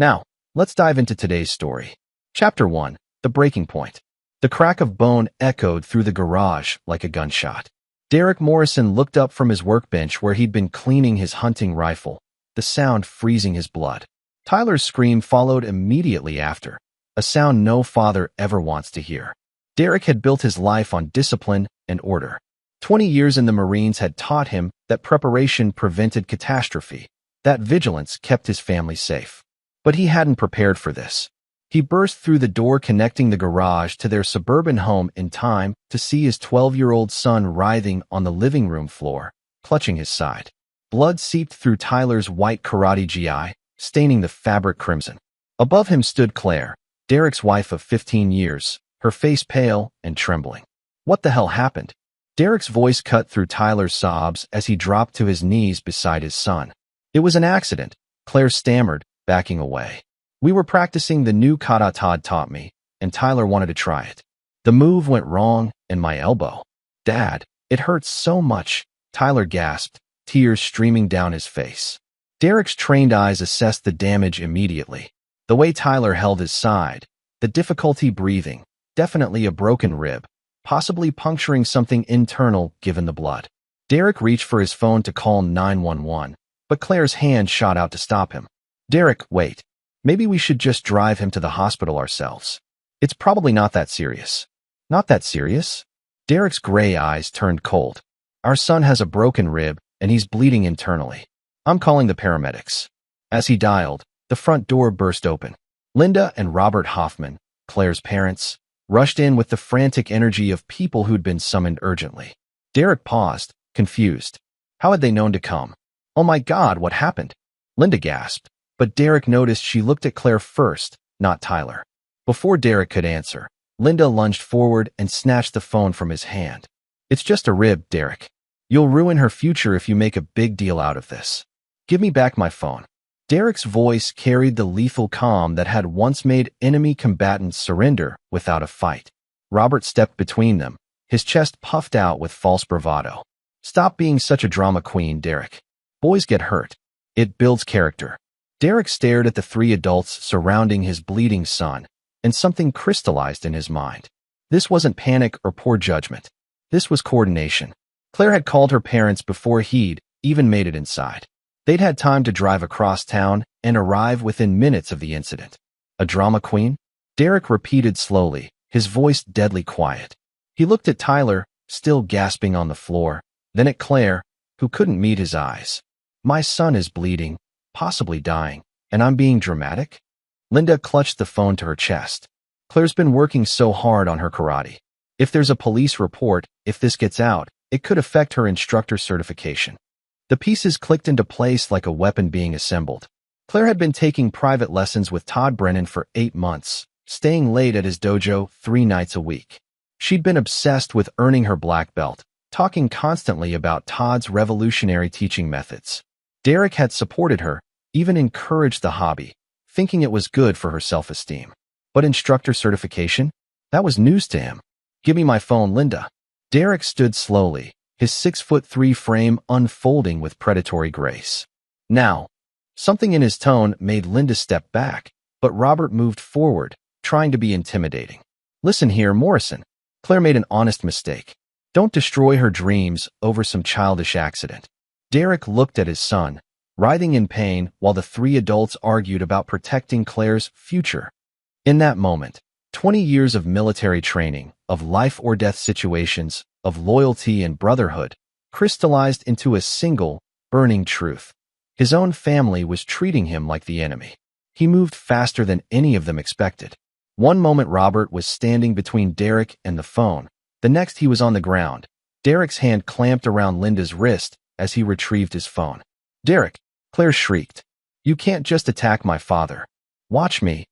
Now, let's dive into today's story. Chapter 1. The Breaking Point. The crack of bone echoed through the garage like a gunshot. Derek Morrison looked up from his workbench where he'd been cleaning his hunting rifle, the sound freezing his blood. Tyler's scream followed immediately after, a sound no father ever wants to hear. Derek had built his life on discipline and order. 20 years in the Marines had taught him that preparation prevented catastrophe, that vigilance kept his family safe. But he hadn't prepared for this. He burst through the door connecting the garage to their suburban home in time to see his 12-year-old son writhing on the living room floor, clutching his side. Blood seeped through Tyler's white karate gi, staining the fabric crimson. Above him stood Claire, Derek's wife of 15 years, her face pale and trembling. What the hell happened? Derek's voice cut through Tyler's sobs as he dropped to his knees beside his son. It was an accident, Claire stammered, backing away. We were practicing the new kata Todd taught me, and Tyler wanted to try it. The move went wrong, and my elbow. Dad, it hurts so much, Tyler gasped, tears streaming down his face. Derek's trained eyes assessed the damage immediately. The way Tyler held his side, the difficulty breathing, definitely a broken rib, possibly puncturing something internal given the blood. Derek reached for his phone to call 911, but Claire's hand shot out to stop him. Derek, wait. Maybe we should just drive him to the hospital ourselves. It's probably not that serious. Not that serious? Derek's gray eyes turned cold. Our son has a broken rib, and he's bleeding internally. I'm calling the paramedics. As he dialed, the front door burst open. Linda and Robert Hoffman, Claire's parents, rushed in with the frantic energy of people who'd been summoned urgently. Derek paused, confused. How had they known to come? Oh my God, what happened? Linda gasped. But Derek noticed she looked at Claire first, not Tyler. Before Derek could answer, Linda lunged forward and snatched the phone from his hand. It's just a rib, Derek. You'll ruin her future if you make a big deal out of this. Give me back my phone. Derek's voice carried the lethal calm that had once made enemy combatants surrender without a fight. Robert stepped between them, his chest puffed out with false bravado. Stop being such a drama queen, Derek. Boys get hurt. It builds character. Derek stared at the three adults surrounding his bleeding son, and something crystallized in his mind. This wasn't panic or poor judgment. This was coordination. Claire had called her parents before he'd even made it inside. They'd had time to drive across town and arrive within minutes of the incident. A drama queen? Derek repeated slowly, his voice deadly quiet. He looked at Tyler, still gasping on the floor, then at Claire, who couldn't meet his eyes. My son is bleeding, possibly dying, and I'm being dramatic? Linda clutched the phone to her chest. Claire's been working so hard on her karate. If there's a police report, if this gets out, it could affect her instructor certification. The pieces clicked into place like a weapon being assembled. Claire had been taking private lessons with Todd Brennan for 8 months, staying late at his dojo 3 nights a week. She'd been obsessed with earning her black belt, talking constantly about Todd's revolutionary teaching methods. Derek had supported her, even encouraged the hobby, thinking it was good for her self-esteem. But instructor certification? That was news to him. Give me my phone, Linda. Derek stood slowly, his 6'3" frame unfolding with predatory grace. Now, something in his tone made Linda step back, but Robert moved forward, trying to be intimidating. Listen here, Morrison. Claire made an honest mistake. Don't destroy her dreams over some childish accident. Derek looked at his son, writhing in pain while the 3 adults argued about protecting Claire's future. In that moment, 20 years of military training, of life-or-death situations, of loyalty and brotherhood, crystallized into a single, burning truth. His own family was treating him like the enemy. He moved faster than any of them expected. One moment Robert was standing between Derek and the phone. The next he was on the ground. Derek's hand clamped around Linda's wrist as he retrieved his phone. Derek, Claire shrieked. You can't just attack my father. Watch me,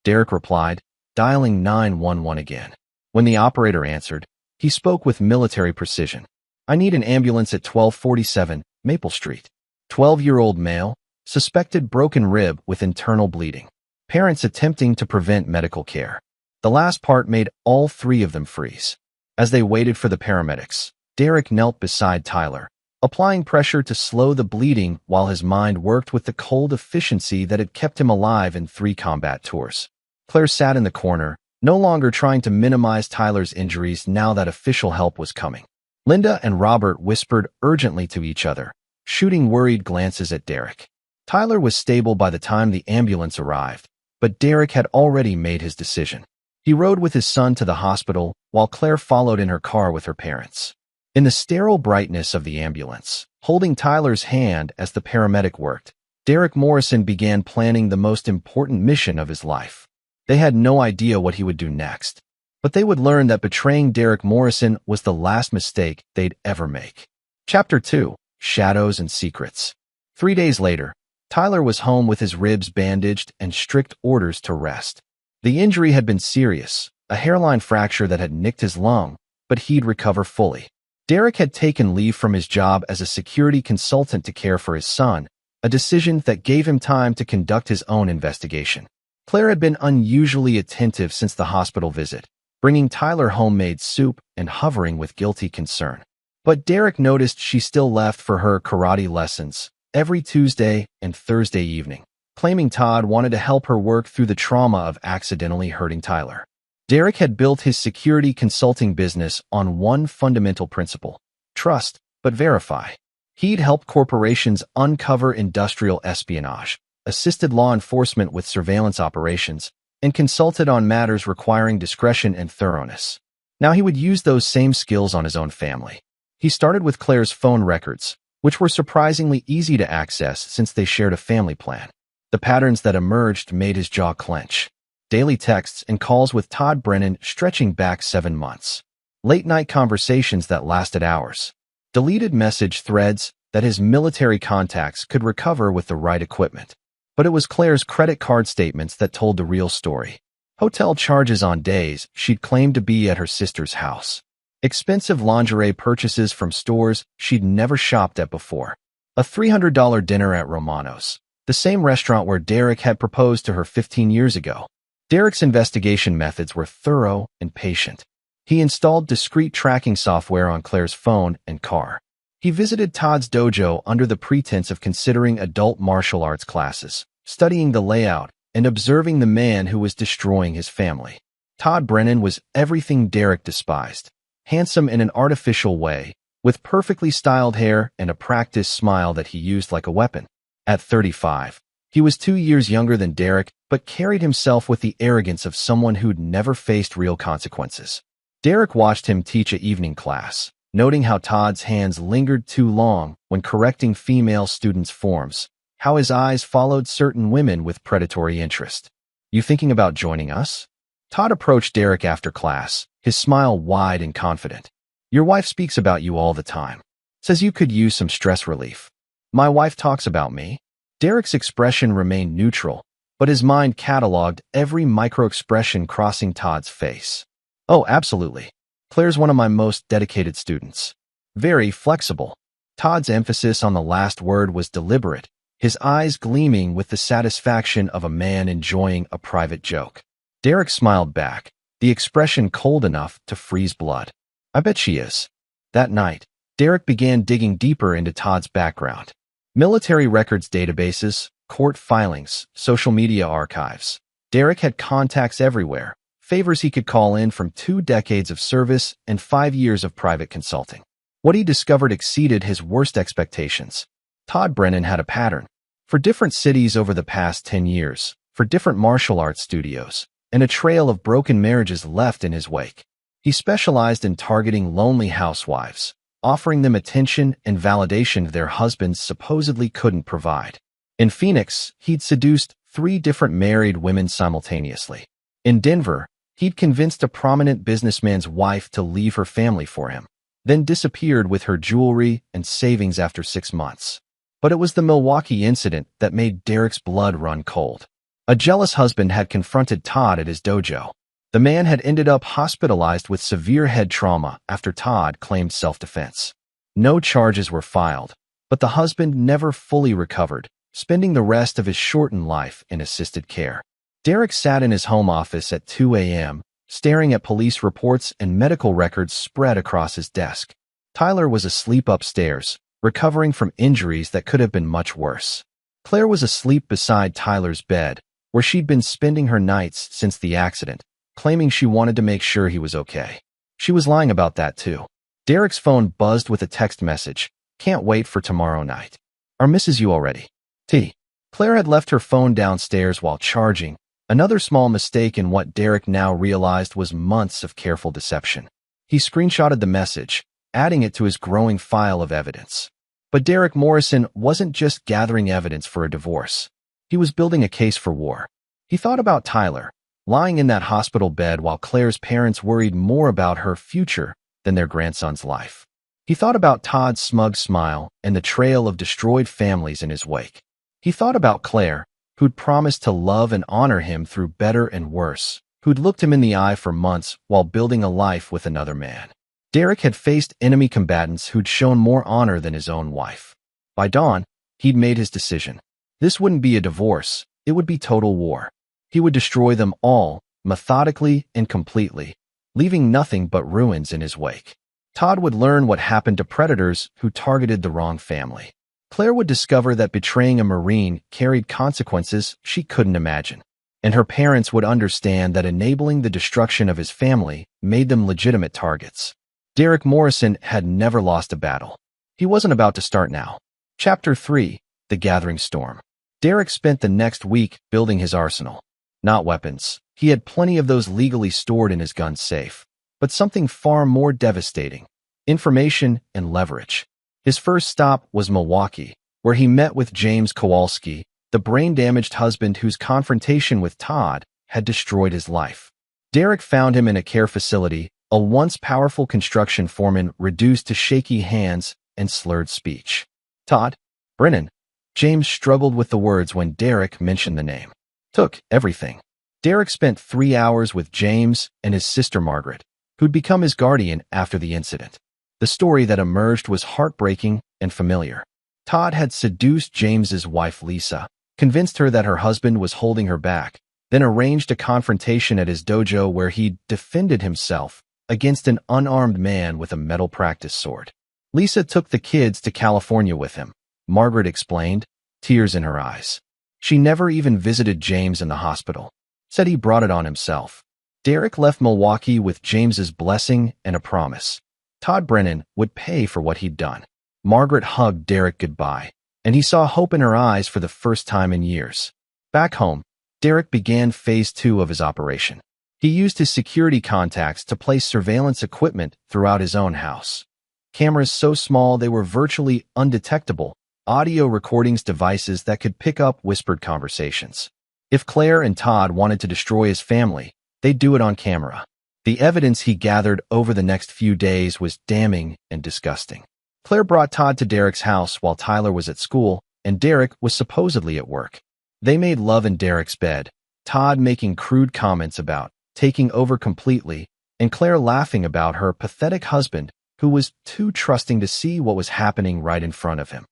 Derek replied, dialing 911 again. When the operator answered, he spoke with military precision. I need an ambulance at 1247 Maple Street. 12-year-old male, suspected broken rib with internal bleeding. Parents attempting to prevent medical care. The last part made all 3 of them freeze. As they waited for the paramedics, Derek knelt beside Tyler, applying pressure to slow the bleeding while his mind worked with the cold efficiency that had kept him alive in 3 combat tours. Claire sat in the corner, no longer trying to minimize Tyler's injuries now that official help was coming. Linda and Robert whispered urgently to each other, shooting worried glances at Derek. Tyler was stable by the time the ambulance arrived, but Derek had already made his decision. He rode with his son to the hospital, while Claire followed in her car with her parents. In the sterile brightness of the ambulance, holding Tyler's hand as the paramedic worked, Derek Morrison began planning the most important mission of his life. They had no idea what he would do next, but they would learn that betraying Derek Morrison was the last mistake they'd ever make. Chapter 2: Shadows and Secrets. 3 days later, Tyler was home with his ribs bandaged and strict orders to rest. The injury had been serious, a hairline fracture that had nicked his lung, but he'd recover fully. Derek had taken leave from his job as a security consultant to care for his son, a decision that gave him time to conduct his own investigation. Claire had been unusually attentive since the hospital visit, bringing Tyler homemade soup and hovering with guilty concern. But Derek noticed she still left for her karate lessons every Tuesday and Thursday evening, claiming Todd wanted to help her work through the trauma of accidentally hurting Tyler. Derek had built his security consulting business on one fundamental principle: trust, but verify. He'd helped corporations uncover industrial espionage, assisted law enforcement with surveillance operations, and consulted on matters requiring discretion and thoroughness. Now he would use those same skills on his own family. He started with Claire's phone records, which were surprisingly easy to access since they shared a family plan. The patterns that emerged made his jaw clench. Daily texts and calls with Todd Brennan stretching back 7 months. Late-night conversations that lasted hours. Deleted message threads that his military contacts could recover with the right equipment. But it was Claire's credit card statements that told the real story. Hotel charges on days she'd claimed to be at her sister's house. Expensive lingerie purchases from stores she'd never shopped at before. A $300 dinner at Romano's, the same restaurant where Derek had proposed to her 15 years ago. Derek's investigation methods were thorough and patient. He installed discreet tracking software on Claire's phone and car. He visited Todd's dojo under the pretense of considering adult martial arts classes, studying the layout, and observing the man who was destroying his family. Todd Brennan was everything Derek despised. Handsome in an artificial way, with perfectly styled hair and a practiced smile that he used like a weapon. At 35, he was 2 years younger than Derek, but carried himself with the arrogance of someone who'd never faced real consequences. Derek watched him teach an evening class, noting how Todd's hands lingered too long when correcting female students' forms, how his eyes followed certain women with predatory interest. "You thinking about joining us?" Todd approached Derek after class, his smile wide and confident. "Your wife speaks about you all the time. Says you could use some stress relief." "My wife talks about me?" Derek's expression remained neutral, but his mind cataloged every micro-expression crossing Todd's face. "Oh, absolutely. Claire's one of my most dedicated students. Very flexible." Todd's emphasis on the last word was deliberate, his eyes gleaming with the satisfaction of a man enjoying a private joke. Derek smiled back, the expression cold enough to freeze blood. "I bet she is." That night, Derek began digging deeper into Todd's background. Military records databases, court filings, social media archives. Derek had contacts everywhere, favors he could call in from 2 decades of service and 5 years of private consulting. What he discovered exceeded his worst expectations. Todd Brennan had a pattern. For different cities over the past 10 years, for different martial arts studios, and a trail of broken marriages left in his wake. He specialized in targeting lonely housewives, offering them attention and validation their husbands supposedly couldn't provide. In Phoenix, he'd seduced 3 different married women simultaneously. In Denver, he'd convinced a prominent businessman's wife to leave her family for him, then disappeared with her jewelry and savings after 6 months. But it was the Milwaukee incident that made Derek's blood run cold. A jealous husband had confronted Todd at his dojo. The man had ended up hospitalized with severe head trauma after Todd claimed self-defense. No charges were filed, but the husband never fully recovered, spending the rest of his shortened life in assisted care. Derek sat in his home office at 2 a.m., staring at police reports and medical records spread across his desk. Tyler was asleep upstairs, recovering from injuries that could have been much worse. Claire was asleep beside Tyler's bed, where she'd been spending her nights since the accident, claiming she wanted to make sure he was okay. She was lying about that too. Derek's phone buzzed with a text message. "Can't wait for tomorrow night. Or misses you already. T." Claire had left her phone downstairs while charging, another small mistake in what Derek now realized was months of careful deception. He screenshotted the message, adding it to his growing file of evidence. But Derek Morrison wasn't just gathering evidence for a divorce. He was building a case for war. He thought about Tyler, lying in that hospital bed while Claire's parents worried more about her future than their grandson's life. He thought about Todd's smug smile and the trail of destroyed families in his wake. He thought about Claire, who'd promised to love and honor him through better and worse, who'd looked him in the eye for months while building a life with another man. Derek had faced enemy combatants who'd shown more honor than his own wife. By dawn, he'd made his decision. This wouldn't be a divorce, it would be total war. He would destroy them all, methodically and completely, leaving nothing but ruins in his wake. Todd would learn what happened to predators who targeted the wrong family. Claire would discover that betraying a Marine carried consequences she couldn't imagine. And her parents would understand that enabling the destruction of his family made them legitimate targets. Derek Morrison had never lost a battle. He wasn't about to start now. Chapter 3: The Gathering Storm. Derek spent the next week building his arsenal. Not weapons. He had plenty of those legally stored in his gun safe. But something far more devastating: information and leverage. His first stop was Milwaukee, where he met with James Kowalski, the brain-damaged husband whose confrontation with Todd had destroyed his life. Derek found him in a care facility, a once powerful construction foreman reduced to shaky hands and slurred speech. "Todd? Brennan." James struggled with the words when Derek mentioned the name. "Took everything." Derek spent 3 hours with James and his sister Margaret, who'd become his guardian after the incident. The story that emerged was heartbreaking and familiar. Todd had seduced James's wife Lisa, convinced her that her husband was holding her back, then arranged a confrontation at his dojo where he defended himself against an unarmed man with a metal practice sword. Lisa took the kids to California with him, Margaret explained, tears in her eyes. She never even visited James in the hospital. Said he brought it on himself. Derek left Milwaukee with James's blessing and a promise. Todd Brennan would pay for what he'd done. Margaret hugged Derek goodbye, and he saw hope in her eyes for the first time in years. Back home, Derek began phase 2 of his operation. He used his security contacts to place surveillance equipment throughout his own house. Cameras so small they were virtually undetectable, audio recordings devices that could pick up whispered conversations. If Claire and Todd wanted to destroy his family, they'd do it on camera. The evidence he gathered over the next few days was damning and disgusting. Claire brought Todd to Derek's house while Tyler was at school, and Derek was supposedly at work. They made love in Derek's bed, Todd making crude comments about taking over completely, and Claire laughing about her pathetic husband who was too trusting to see what was happening right in front of him.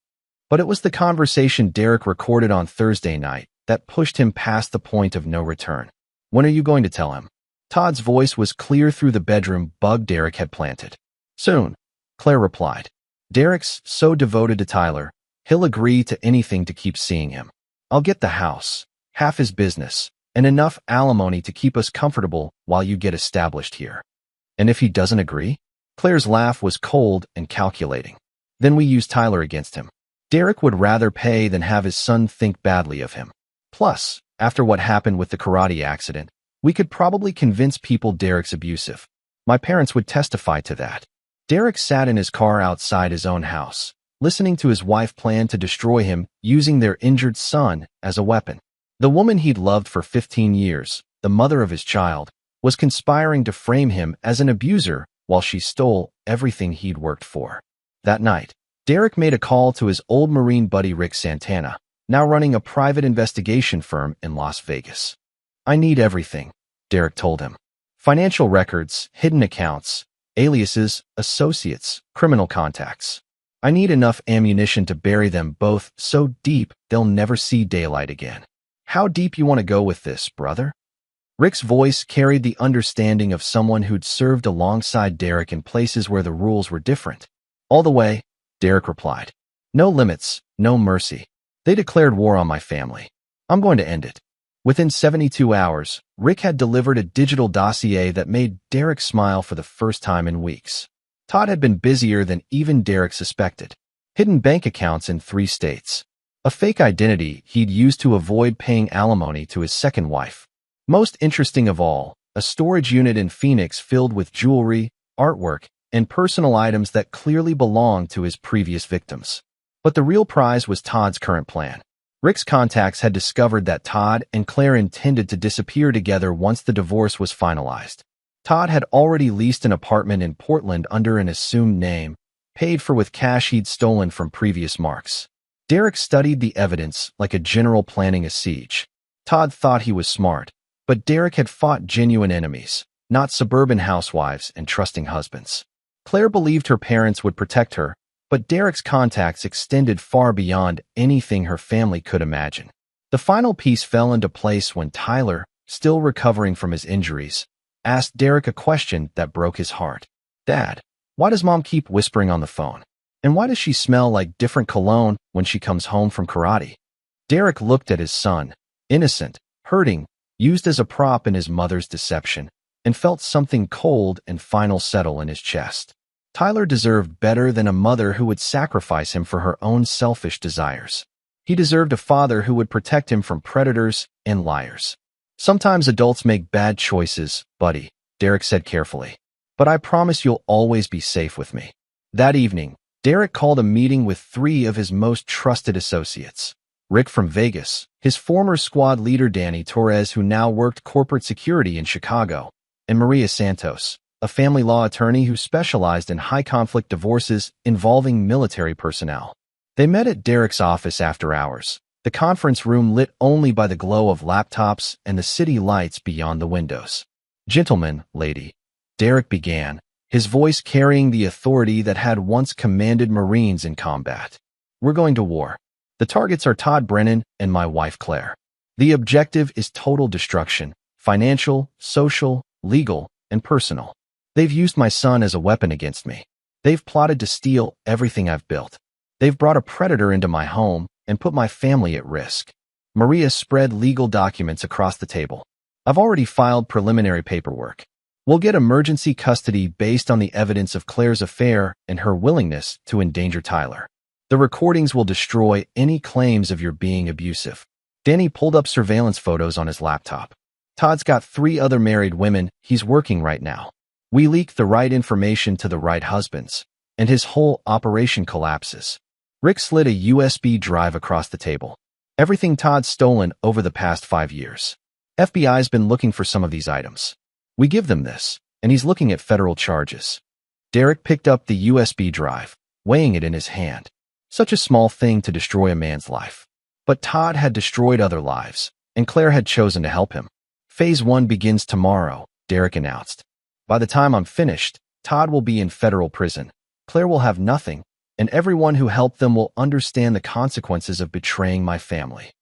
But it was the conversation Derek recorded on Thursday night that pushed him past the point of no return. "When are you going to tell him?" Todd's voice was clear through the bedroom bug Derek had planted. "Soon," Claire replied. "Derek's so devoted to Tyler, he'll agree to anything to keep seeing him. I'll get the house, half his business, and enough alimony to keep us comfortable while you get established here." "And if he doesn't agree?" Claire's laugh was cold and calculating. "Then we use Tyler against him. Derek would rather pay than have his son think badly of him. Plus, after what happened with the karate accident, we could probably convince people Derek's abusive. My parents would testify to that." Derek sat in his car outside his own house, listening to his wife plan to destroy him using their injured son as a weapon. The woman he'd loved for 15 years, the mother of his child, was conspiring to frame him as an abuser while she stole everything he'd worked for. That night, Derek made a call to his old Marine buddy Rick Santana, now running a private investigation firm in Las Vegas. "I need everything," Derek told him. "Financial records, hidden accounts, aliases, associates, criminal contacts. I need enough ammunition to bury them both so deep they'll never see daylight again." "How deep you want to go with this, brother?" Rick's voice carried the understanding of someone who'd served alongside Derek in places where the rules were different. "All the way," Derek replied. No limits, no mercy. They declared war on my family. I'm going to end it. Within 72 hours, Rick had delivered a digital dossier that made Derek smile for the first time in weeks. Todd had been busier than even Derek suspected. Hidden bank accounts in 3 states. A fake identity he'd used to avoid paying alimony to his second wife. Most interesting of all, a storage unit in Phoenix filled with jewelry, artwork, and personal items that clearly belonged to his previous victims. But the real prize was Todd's current plan. Rick's contacts had discovered that Todd and Claire intended to disappear together once the divorce was finalized. Todd had already leased an apartment in Portland under an assumed name, paid for with cash he'd stolen from previous marks. Derek studied the evidence like a general planning a siege. Todd thought he was smart, but Derek had fought genuine enemies, not suburban housewives and trusting husbands. Claire believed her parents would protect her, but Derek's contacts extended far beyond anything her family could imagine. The final piece fell into place when Tyler, still recovering from his injuries, asked Derek a question that broke his heart. Dad, why does Mom keep whispering on the phone? And why does she smell like different cologne when she comes home from karate? Derek looked at his son, innocent, hurting, used as a prop in his mother's deception, and felt something cold and final settle in his chest. Tyler deserved better than a mother who would sacrifice him for her own selfish desires. He deserved a father who would protect him from predators and liars. Sometimes adults make bad choices, buddy, Derek said carefully. But I promise you'll always be safe with me. That evening, Derek called a meeting with 3 of his most trusted associates. Rick from Vegas, his former squad leader Danny Torres who now worked corporate security in Chicago, and Maria Santos, a family law attorney who specialized in high-conflict divorces involving military personnel. They met at Derek's office after hours, the conference room lit only by the glow of laptops and the city lights beyond the windows. Gentlemen, lady, Derek began, his voice carrying the authority that had once commanded Marines in combat. We're going to war. The targets are Todd Brennan and my wife Claire. The objective is total destruction, financial, social, legal, and personal. They've used my son as a weapon against me. They've plotted to steal everything I've built. They've brought a predator into my home and put my family at risk. Maria spread legal documents across the table. I've already filed preliminary paperwork. We'll get emergency custody based on the evidence of Claire's affair and her willingness to endanger Tyler. The recordings will destroy any claims of your being abusive. Danny pulled up surveillance photos on his laptop. Todd's got 3 other married women he's working right now. We leak the right information to the right husbands, and his whole operation collapses. Rick slid a USB drive across the table. Everything Todd's stolen over the past 5 years. FBI's been looking for some of these items. We give them this, and he's looking at federal charges. Derek picked up the USB drive, weighing it in his hand. Such a small thing to destroy a man's life. But Todd had destroyed other lives, and Claire had chosen to help him. Phase 1 begins tomorrow, Derek announced. By the time I'm finished, Todd will be in federal prison. Claire will have nothing, and everyone who helped them will understand the consequences of betraying my family.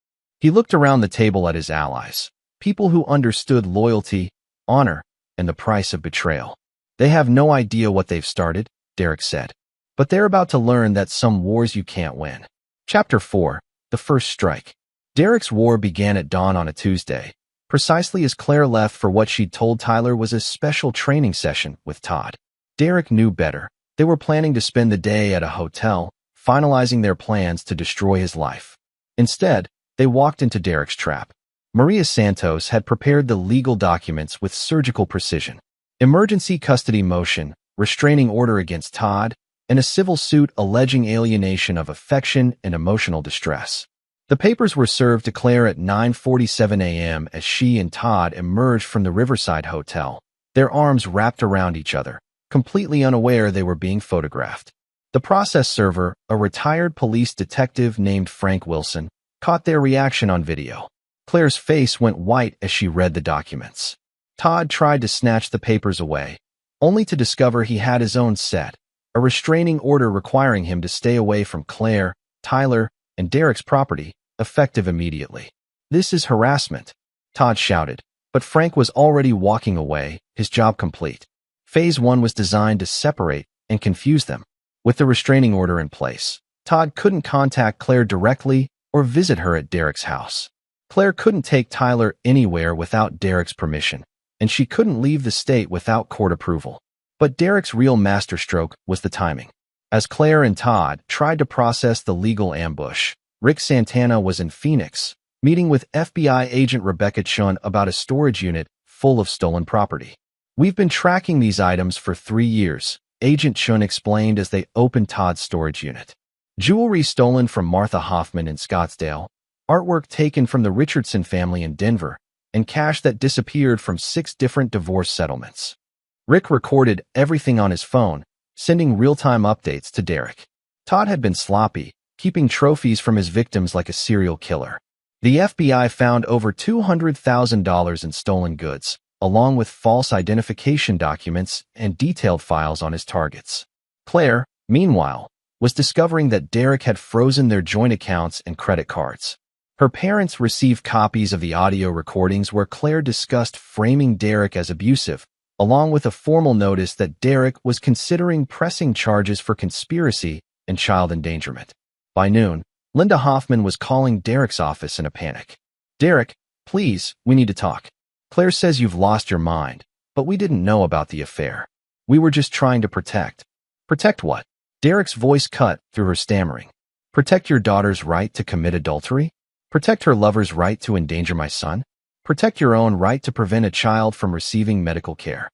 He looked around the table at his allies, people who understood loyalty, honor, and the price of betrayal. They have no idea what they've started, Derek said. But they're about to learn that some wars you can't win. Chapter 4, The First Strike. Derek's war began at dawn on a Tuesday, precisely as Claire left for what she'd told Tyler was a special training session with Todd. Derek knew better. They were planning to spend the day at a hotel, finalizing their plans to destroy his life. Instead, they walked into Derek's trap. Maria Santos had prepared the legal documents with surgical precision. Emergency custody motion, restraining order against Todd, and a civil suit alleging alienation of affection and emotional distress. The papers were served to Claire at 9:47 a.m. as she and Todd emerged from the Riverside Hotel, their arms wrapped around each other, completely unaware they were being photographed. The process server, a retired police detective named Frank Wilson, caught their reaction on video. Claire's face went white as she read the documents. Todd tried to snatch the papers away, only to discover he had his own set, a restraining order requiring him to stay away from Claire, Tyler, and Derek's property, effective immediately. This is harassment, Todd shouted, but Frank was already walking away, his job complete. Phase 1 was designed to separate and confuse them. With the restraining order in place, Todd couldn't contact Claire directly or visit her at Derek's house. Claire couldn't take Tyler anywhere without Derek's permission, and she couldn't leave the state without court approval. But Derek's real masterstroke was the timing. As Claire and Todd tried to process the legal ambush, Rick Santana was in Phoenix, meeting with FBI agent Rebecca Chun about a storage unit full of stolen property. "We've been tracking these items for 3 years," Agent Chun explained as they opened Todd's storage unit. Jewelry stolen from Martha Hoffman in Scottsdale, artwork taken from the Richardson family in Denver, and cash that disappeared from 6 different divorce settlements. Rick recorded everything on his phone, sending real-time updates to Derek. Todd had been sloppy, keeping trophies from his victims like a serial killer. The FBI found over $200,000 in stolen goods, along with false identification documents and detailed files on his targets. Claire, meanwhile, was discovering that Derek had frozen their joint accounts and credit cards. Her parents received copies of the audio recordings where Claire discussed framing Derek as abusive, along with a formal notice that Derek was considering pressing charges for conspiracy and child endangerment. By noon, Linda Hoffman was calling Derek's office in a panic. "Derek, please, we need to talk. Claire says you've lost your mind, but we didn't know about the affair. We were just trying to protect." "Protect what?" Derek's voice cut through her stammering. "Protect your daughter's right to commit adultery? Protect her lover's right to endanger my son? Protect your own right to prevent a child from receiving medical care.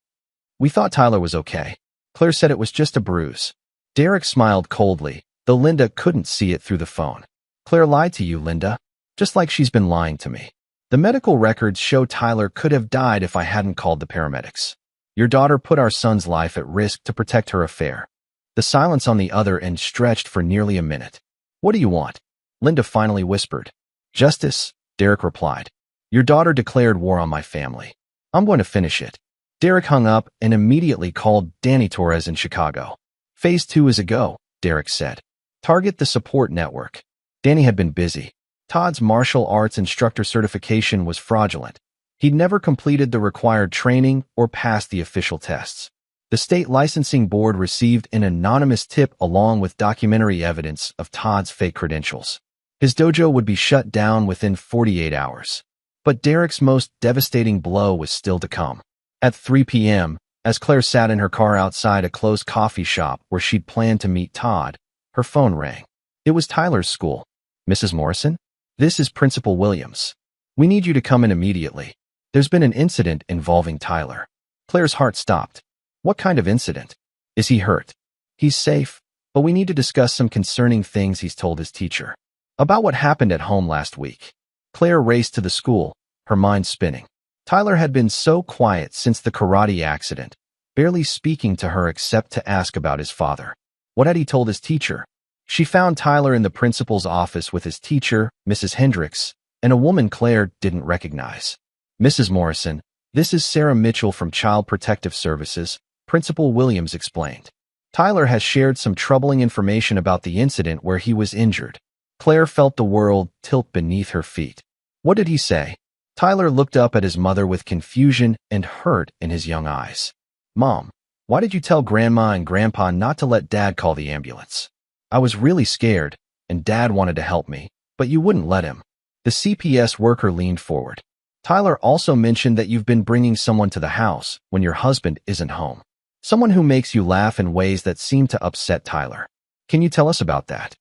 We thought Tyler was okay. Claire said it was just a bruise." Derek smiled coldly, though Linda couldn't see it through the phone. "Claire lied to you, Linda, just like she's been lying to me. The medical records show Tyler could have died if I hadn't called the paramedics. Your daughter put our son's life at risk to protect her affair." The silence on the other end stretched for nearly a minute. "What do you want?" Linda finally whispered. "Justice," Derek replied. "Your daughter declared war on my family. I'm going to finish it." Derek hung up and immediately called Danny Torres in Chicago. "Phase 2 is a go," Derek said. "Target the support network." Danny had been busy. Todd's martial arts instructor certification was fraudulent. He'd never completed the required training or passed the official tests. The state licensing board received an anonymous tip along with documentary evidence of Todd's fake credentials. His dojo would be shut down within 48 hours. But Derek's most devastating blow was still to come. At 3 p.m., as Claire sat in her car outside a closed coffee shop where she'd planned to meet Todd, her phone rang. It was Tyler's school. "Mrs. Morrison? This is Principal Williams. We need you to come in immediately. There's been an incident involving Tyler." Claire's heart stopped. "What kind of incident? Is he hurt?" "He's safe, but we need to discuss some concerning things he's told his teacher about what happened at home last week." Claire raced to the school, her mind spinning. Tyler had been so quiet since the karate accident, barely speaking to her except to ask about his father. What had he told his teacher? She found Tyler in the principal's office with his teacher, Mrs. Hendricks, and a woman Claire didn't recognize. "Mrs. Morrison, this is Sarah Mitchell from Child Protective Services," Principal Williams explained. "Tyler has shared some troubling information about the incident where he was injured." Claire felt the world tilt beneath her feet. "What did he say?" Tyler looked up at his mother with confusion and hurt in his young eyes. "Mom, why did you tell Grandma and Grandpa not to let Dad call the ambulance? I was really scared, and Dad wanted to help me, but you wouldn't let him." The CPS worker leaned forward. "Tyler also mentioned that you've been bringing someone to the house when your husband isn't home. Someone who makes you laugh in ways that seem to upset Tyler. Can you tell us about that?"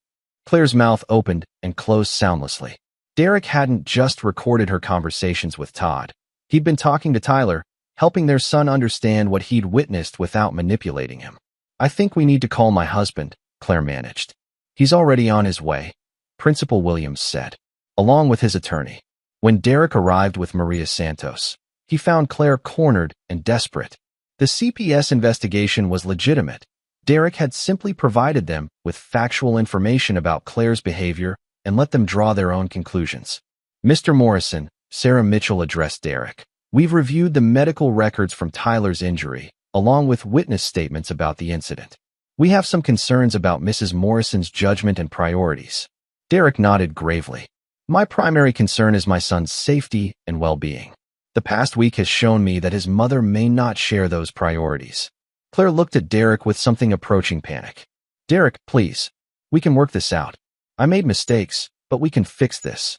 Claire's mouth opened and closed soundlessly. Derek hadn't just recorded her conversations with Todd. He'd been talking to Tyler, helping their son understand what he'd witnessed without manipulating him. "I think we need to call my husband," Claire managed. "He's already on his way," Principal Williams said, along with his attorney. When Derek arrived with Maria Santos, he found Claire cornered and desperate. The CPS investigation was legitimate. Derek had simply provided them with factual information about Claire's behavior and let them draw their own conclusions. "Mr. Morrison," Sarah Mitchell addressed Derek, "we've reviewed the medical records from Tyler's injury, along with witness statements about the incident. We have some concerns about Mrs. Morrison's judgment and priorities." Derek nodded gravely. "My primary concern is my son's safety and well-being. The past week has shown me that his mother may not share those priorities." Claire looked at Derek with something approaching panic. Derek, please. We can work this out. I made mistakes, but we can fix this.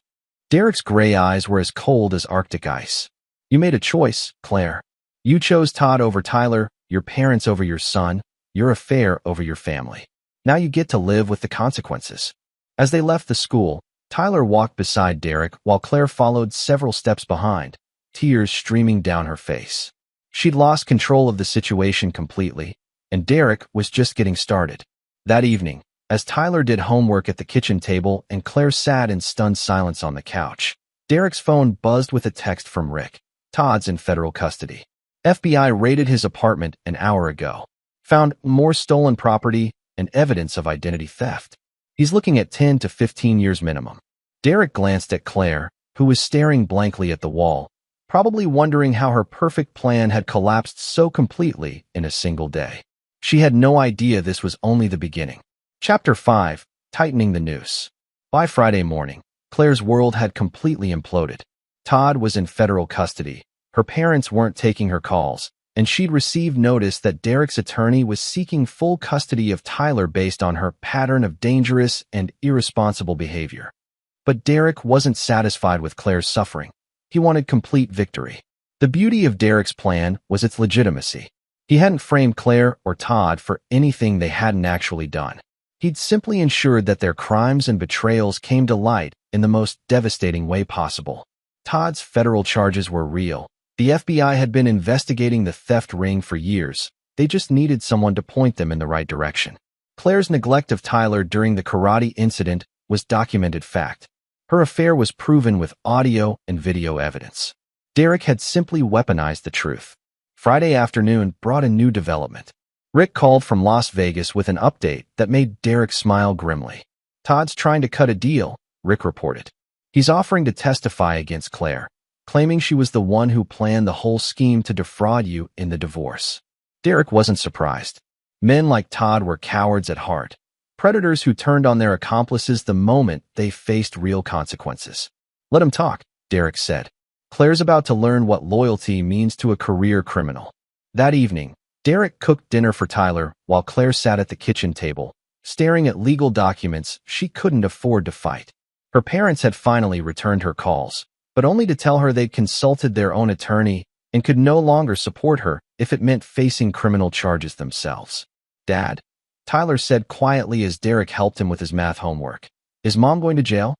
Derek's gray eyes were as cold as Arctic ice. You made a choice, Claire. You chose Todd over Tyler, your parents over your son, your affair over your family. Now you get to live with the consequences. As they left the school, Tyler walked beside Derek while Claire followed several steps behind, tears streaming down her face. She'd lost control of the situation completely, and Derek was just getting started. That evening, as Tyler did homework at the kitchen table and Claire sat in stunned silence on the couch, Derek's phone buzzed with a text from Rick. Todd's in federal custody. FBI raided his apartment an hour ago. Found more stolen property and evidence of identity theft. He's looking at 10 to 15 years minimum. Derek glanced at Claire, who was staring blankly at the wall, probably wondering how her perfect plan had collapsed so completely in a single day. She had no idea this was only the beginning. Chapter 5. Tightening the Noose. By Friday morning, Claire's world had completely imploded. Todd was in federal custody. Her parents weren't taking her calls, and she'd received notice that Derek's attorney was seeking full custody of Tyler based on her pattern of dangerous and irresponsible behavior. But Derek wasn't satisfied with Claire's suffering. He wanted complete victory. The beauty of Derek's plan was its legitimacy. He hadn't framed Claire or Todd for anything they hadn't actually done. He'd simply ensured that their crimes and betrayals came to light in the most devastating way possible. Todd's federal charges were real. The FBI had been investigating the theft ring for years. They just needed someone to point them in the right direction. Claire's neglect of Tyler during the karate incident was documented fact. Her affair was proven with audio and video evidence. Derek had simply weaponized the truth. Friday afternoon brought a new development. Rick called from Las Vegas with an update that made Derek smile grimly. Todd's trying to cut a deal, Rick reported. He's offering to testify against Claire, claiming she was the one who planned the whole scheme to defraud you in the divorce. Derek wasn't surprised. Men like Todd were cowards at heart, predators who turned on their accomplices the moment they faced real consequences. Let him talk, Derek said. Claire's about to learn what loyalty means to a career criminal. That evening, Derek cooked dinner for Tyler while Claire sat at the kitchen table, staring at legal documents she couldn't afford to fight. Her parents had finally returned her calls, but only to tell her they'd consulted their own attorney and could no longer support her if it meant facing criminal charges themselves. Dad, Tyler said quietly as Derek helped him with his math homework. Is Mom going to jail?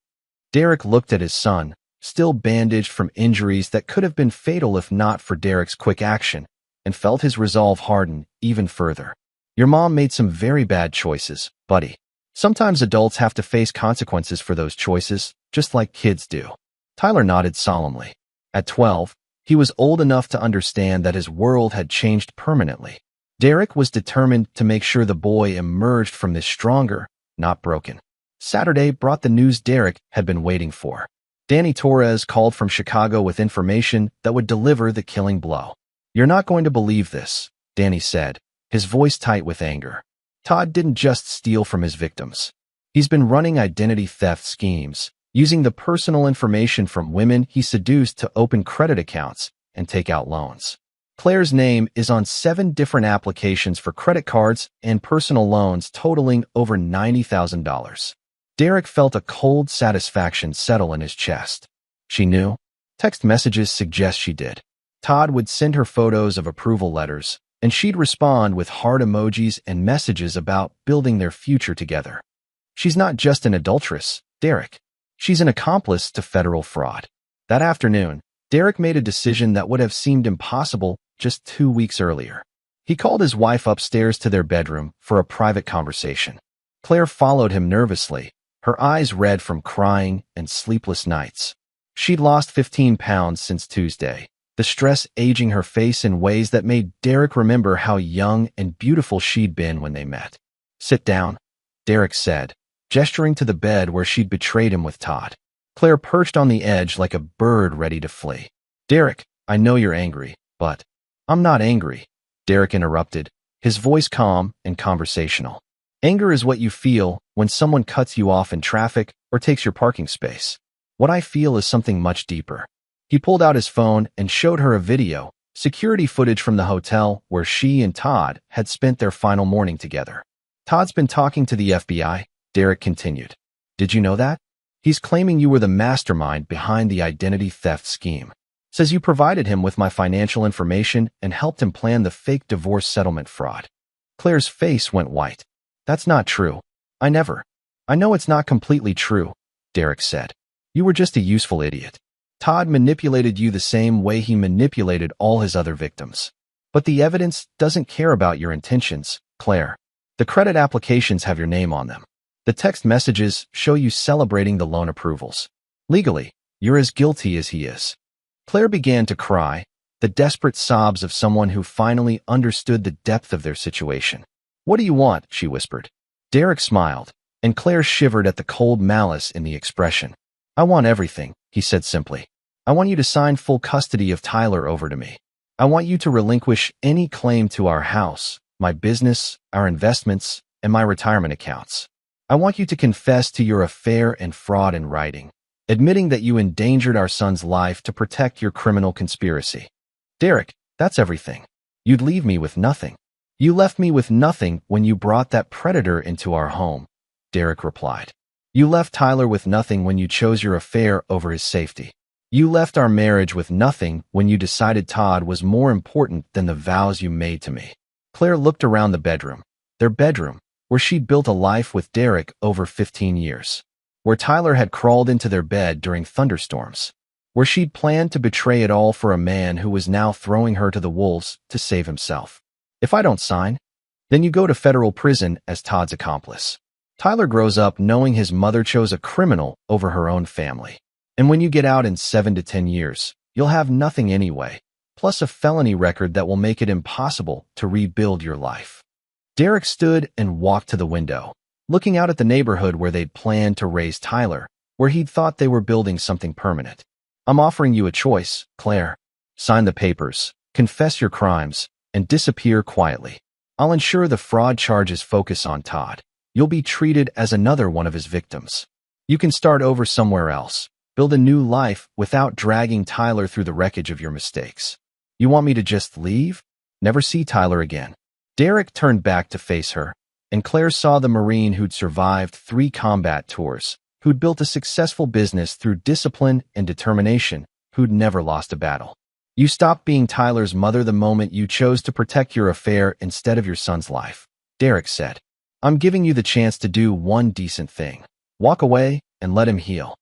Derek looked at his son, still bandaged from injuries that could have been fatal if not for Derek's quick action, and felt his resolve harden even further. Your mom made some very bad choices, buddy. Sometimes adults have to face consequences for those choices, just like kids do. Tyler nodded solemnly. At 12, he was old enough to understand that his world had changed permanently. Derek was determined to make sure the boy emerged from this stronger, not broken. Saturday brought the news Derek had been waiting for. Danny Torres called from Chicago with information that would deliver the killing blow. You're not going to believe this, Danny said, his voice tight with anger. Todd didn't just steal from his victims. He's been running identity theft schemes, using the personal information from women he seduced to open credit accounts and take out loans. Claire's name is on 7 different applications for credit cards and personal loans totaling over $90,000. Derek felt a cold satisfaction settle in his chest. She knew. Text messages suggest she did. Todd would send her photos of approval letters, and she'd respond with heart emojis and messages about building their future together. She's not just an adulteress, Derek. She's an accomplice to federal fraud. That afternoon, Derek made a decision that would have seemed impossible just 2 weeks earlier. He called his wife upstairs to their bedroom for a private conversation. Claire followed him nervously, her eyes red from crying and sleepless nights. She'd lost 15 pounds since Tuesday, the stress aging her face in ways that made Derek remember how young and beautiful she'd been when they met. Sit down, Derek said, gesturing to the bed where she'd betrayed him with Todd. Claire perched on the edge like a bird ready to flee. Derek, I know you're angry, but I'm not angry, Derek interrupted, his voice calm and conversational. Anger is what you feel when someone cuts you off in traffic or takes your parking space. What I feel is something much deeper. He pulled out his phone and showed her a video, security footage from the hotel where she and Todd had spent their final morning together. Todd's been talking to the FBI, Derek continued. Did you know that? He's claiming you were the mastermind behind the identity theft scheme. Says you provided him with my financial information and helped him plan the fake divorce settlement fraud. Claire's face went white. That's not true. I know it's not completely true, Derek said. You were just a useful idiot. Todd manipulated you the same way he manipulated all his other victims. But the evidence doesn't care about your intentions, Claire. The credit applications have your name on them. The text messages show you celebrating the loan approvals. Legally, you're as guilty as he is. Claire began to cry, the desperate sobs of someone who finally understood the depth of their situation. What do you want? She whispered. Derek smiled, and Claire shivered at the cold malice in the expression. I want everything, he said simply. I want you to sign full custody of Tyler over to me. I want you to relinquish any claim to our house, my business, our investments, and my retirement accounts. I want you to confess to your affair and fraud in writing, admitting that you endangered our son's life to protect your criminal conspiracy. Derek, that's everything. You'd leave me with nothing. You left me with nothing when you brought that predator into our home, Derek replied. You left Tyler with nothing when you chose your affair over his safety. You left our marriage with nothing when you decided Todd was more important than the vows you made to me. Claire looked around the bedroom, their bedroom, where she'd built a life with Derek over 15 years, where Tyler had crawled into their bed during thunderstorms, where she'd planned to betray it all for a man who was now throwing her to the wolves to save himself. If I don't sign, then you go to federal prison as Todd's accomplice. Tyler grows up knowing his mother chose a criminal over her own family. And when you get out in 7 to 10 years, you'll have nothing anyway, plus a felony record that will make it impossible to rebuild your life. Derek stood and walked to the window, looking out at the neighborhood where they'd planned to raise Tyler, where he'd thought they were building something permanent. I'm offering you a choice, Claire. Sign the papers, confess your crimes, and disappear quietly. I'll ensure the fraud charges focus on Todd. You'll be treated as another one of his victims. You can start over somewhere else, build a new life without dragging Tyler through the wreckage of your mistakes. You want me to just leave? Never see Tyler again? Derek turned back to face her, and Claire saw the Marine who'd survived 3 combat tours, who'd built a successful business through discipline and determination, who'd never lost a battle. You stopped being Tyler's mother the moment you chose to protect your affair instead of your son's life, Derek said. I'm giving you the chance to do one decent thing. Walk away and let him heal.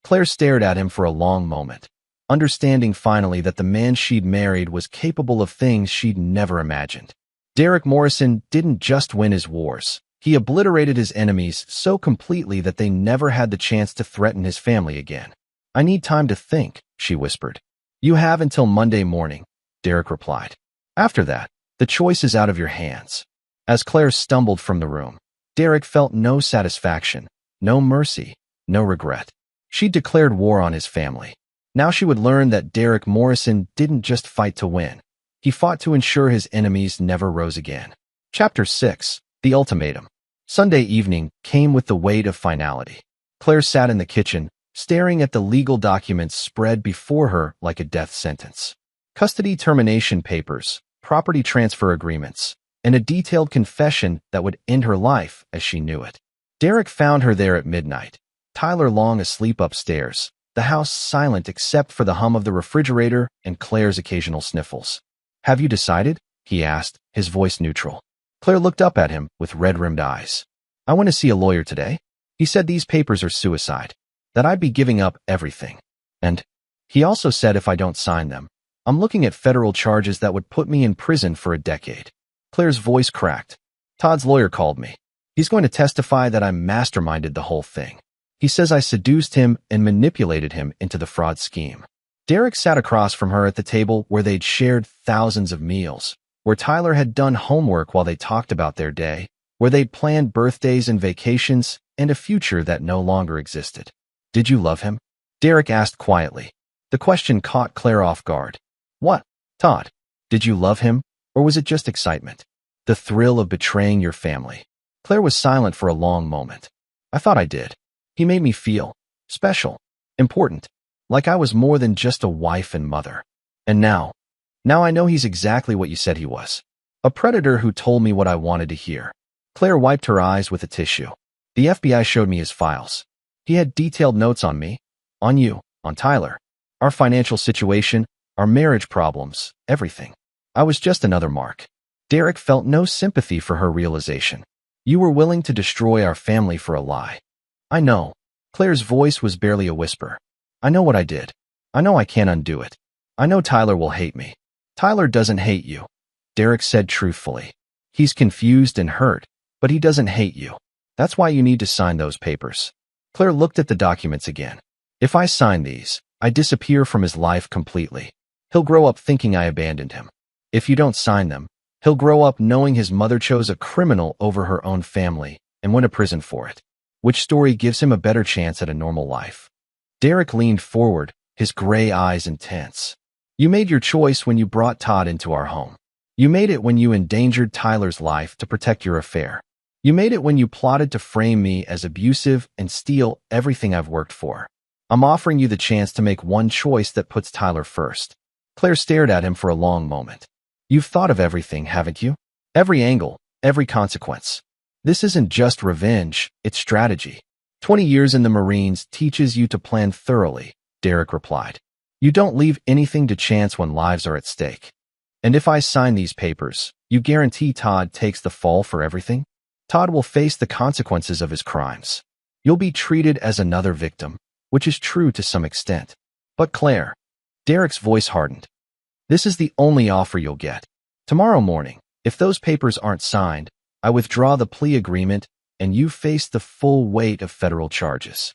Claire stared at him for a long moment, understanding finally that the man she'd married was capable of things she'd never imagined. Derek Morrison didn't just win his wars. He obliterated his enemies so completely that they never had the chance to threaten his family again. I need time to think, she whispered. You have until Monday morning, Derek replied. After that, the choice is out of your hands. As Claire stumbled from the room, Derek felt no satisfaction, no mercy, no regret. She'd declared war on his family. Now she would learn that Derek Morrison didn't just fight to win. He fought to ensure his enemies never rose again. Chapter 6. The Ultimatum. Sunday evening came with the weight of finality. Claire sat in the kitchen, staring at the legal documents spread before her like a death sentence. Custody termination papers, property transfer agreements, and a detailed confession that would end her life as she knew it. Derek found her there at midnight, Tyler long asleep upstairs, the house silent except for the hum of the refrigerator and Claire's occasional sniffles. Have you decided? He asked, his voice neutral. Claire looked up at him with red-rimmed eyes. I want to see a lawyer today. He said these papers are suicide, that I'd be giving up everything. And he also said if I don't sign them, I'm looking at federal charges that would put me in prison for a decade. Claire's voice cracked. Todd's lawyer called me. He's going to testify that I masterminded the whole thing. He says I seduced him and manipulated him into the fraud scheme. Derek sat across from her at the table where they'd shared thousands of meals, where Tyler had done homework while they talked about their day, where they'd planned birthdays and vacations and a future that no longer existed. Did you love him? Derek asked quietly. The question caught Claire off guard. What, Todd? Did you love him, or was it just excitement? The thrill of betraying your family? Claire was silent for a long moment. I thought I did. He made me feel special, important, like I was more than just a wife and mother. And now I know he's exactly what you said he was. A predator who told me what I wanted to hear. Claire wiped her eyes with a tissue. The FBI showed me his files. He had detailed notes on me, on you, on Tyler, our financial situation, our marriage problems, everything. I was just another mark. Derek felt no sympathy for her realization. You were willing to destroy our family for a lie. I know. Claire's voice was barely a whisper. I know what I did. I know I can't undo it. I know Tyler will hate me. Tyler doesn't hate you, Derek said truthfully. He's confused and hurt, but he doesn't hate you. That's why you need to sign those papers. Claire looked at the documents again. If I sign these, I disappear from his life completely. He'll grow up thinking I abandoned him. If you don't sign them, he'll grow up knowing his mother chose a criminal over her own family and went to prison for it. Which story gives him a better chance at a normal life? Derek leaned forward, his gray eyes intense. You made your choice when you brought Todd into our home. You made it when you endangered Tyler's life to protect your affair. You made it when you plotted to frame me as abusive and steal everything I've worked for. I'm offering you the chance to make one choice that puts Tyler first. Claire stared at him for a long moment. You've thought of everything, haven't you? Every angle, every consequence. This isn't just revenge, it's strategy. 20 years in the Marines teaches you to plan thoroughly, Derek replied. You don't leave anything to chance when lives are at stake. And if I sign these papers, you guarantee Todd takes the fall for everything? Todd will face the consequences of his crimes. You'll be treated as another victim, which is true to some extent. But Claire, Derek's voice hardened. This is the only offer you'll get. Tomorrow morning, if those papers aren't signed, I withdraw the plea agreement and you face the full weight of federal charges.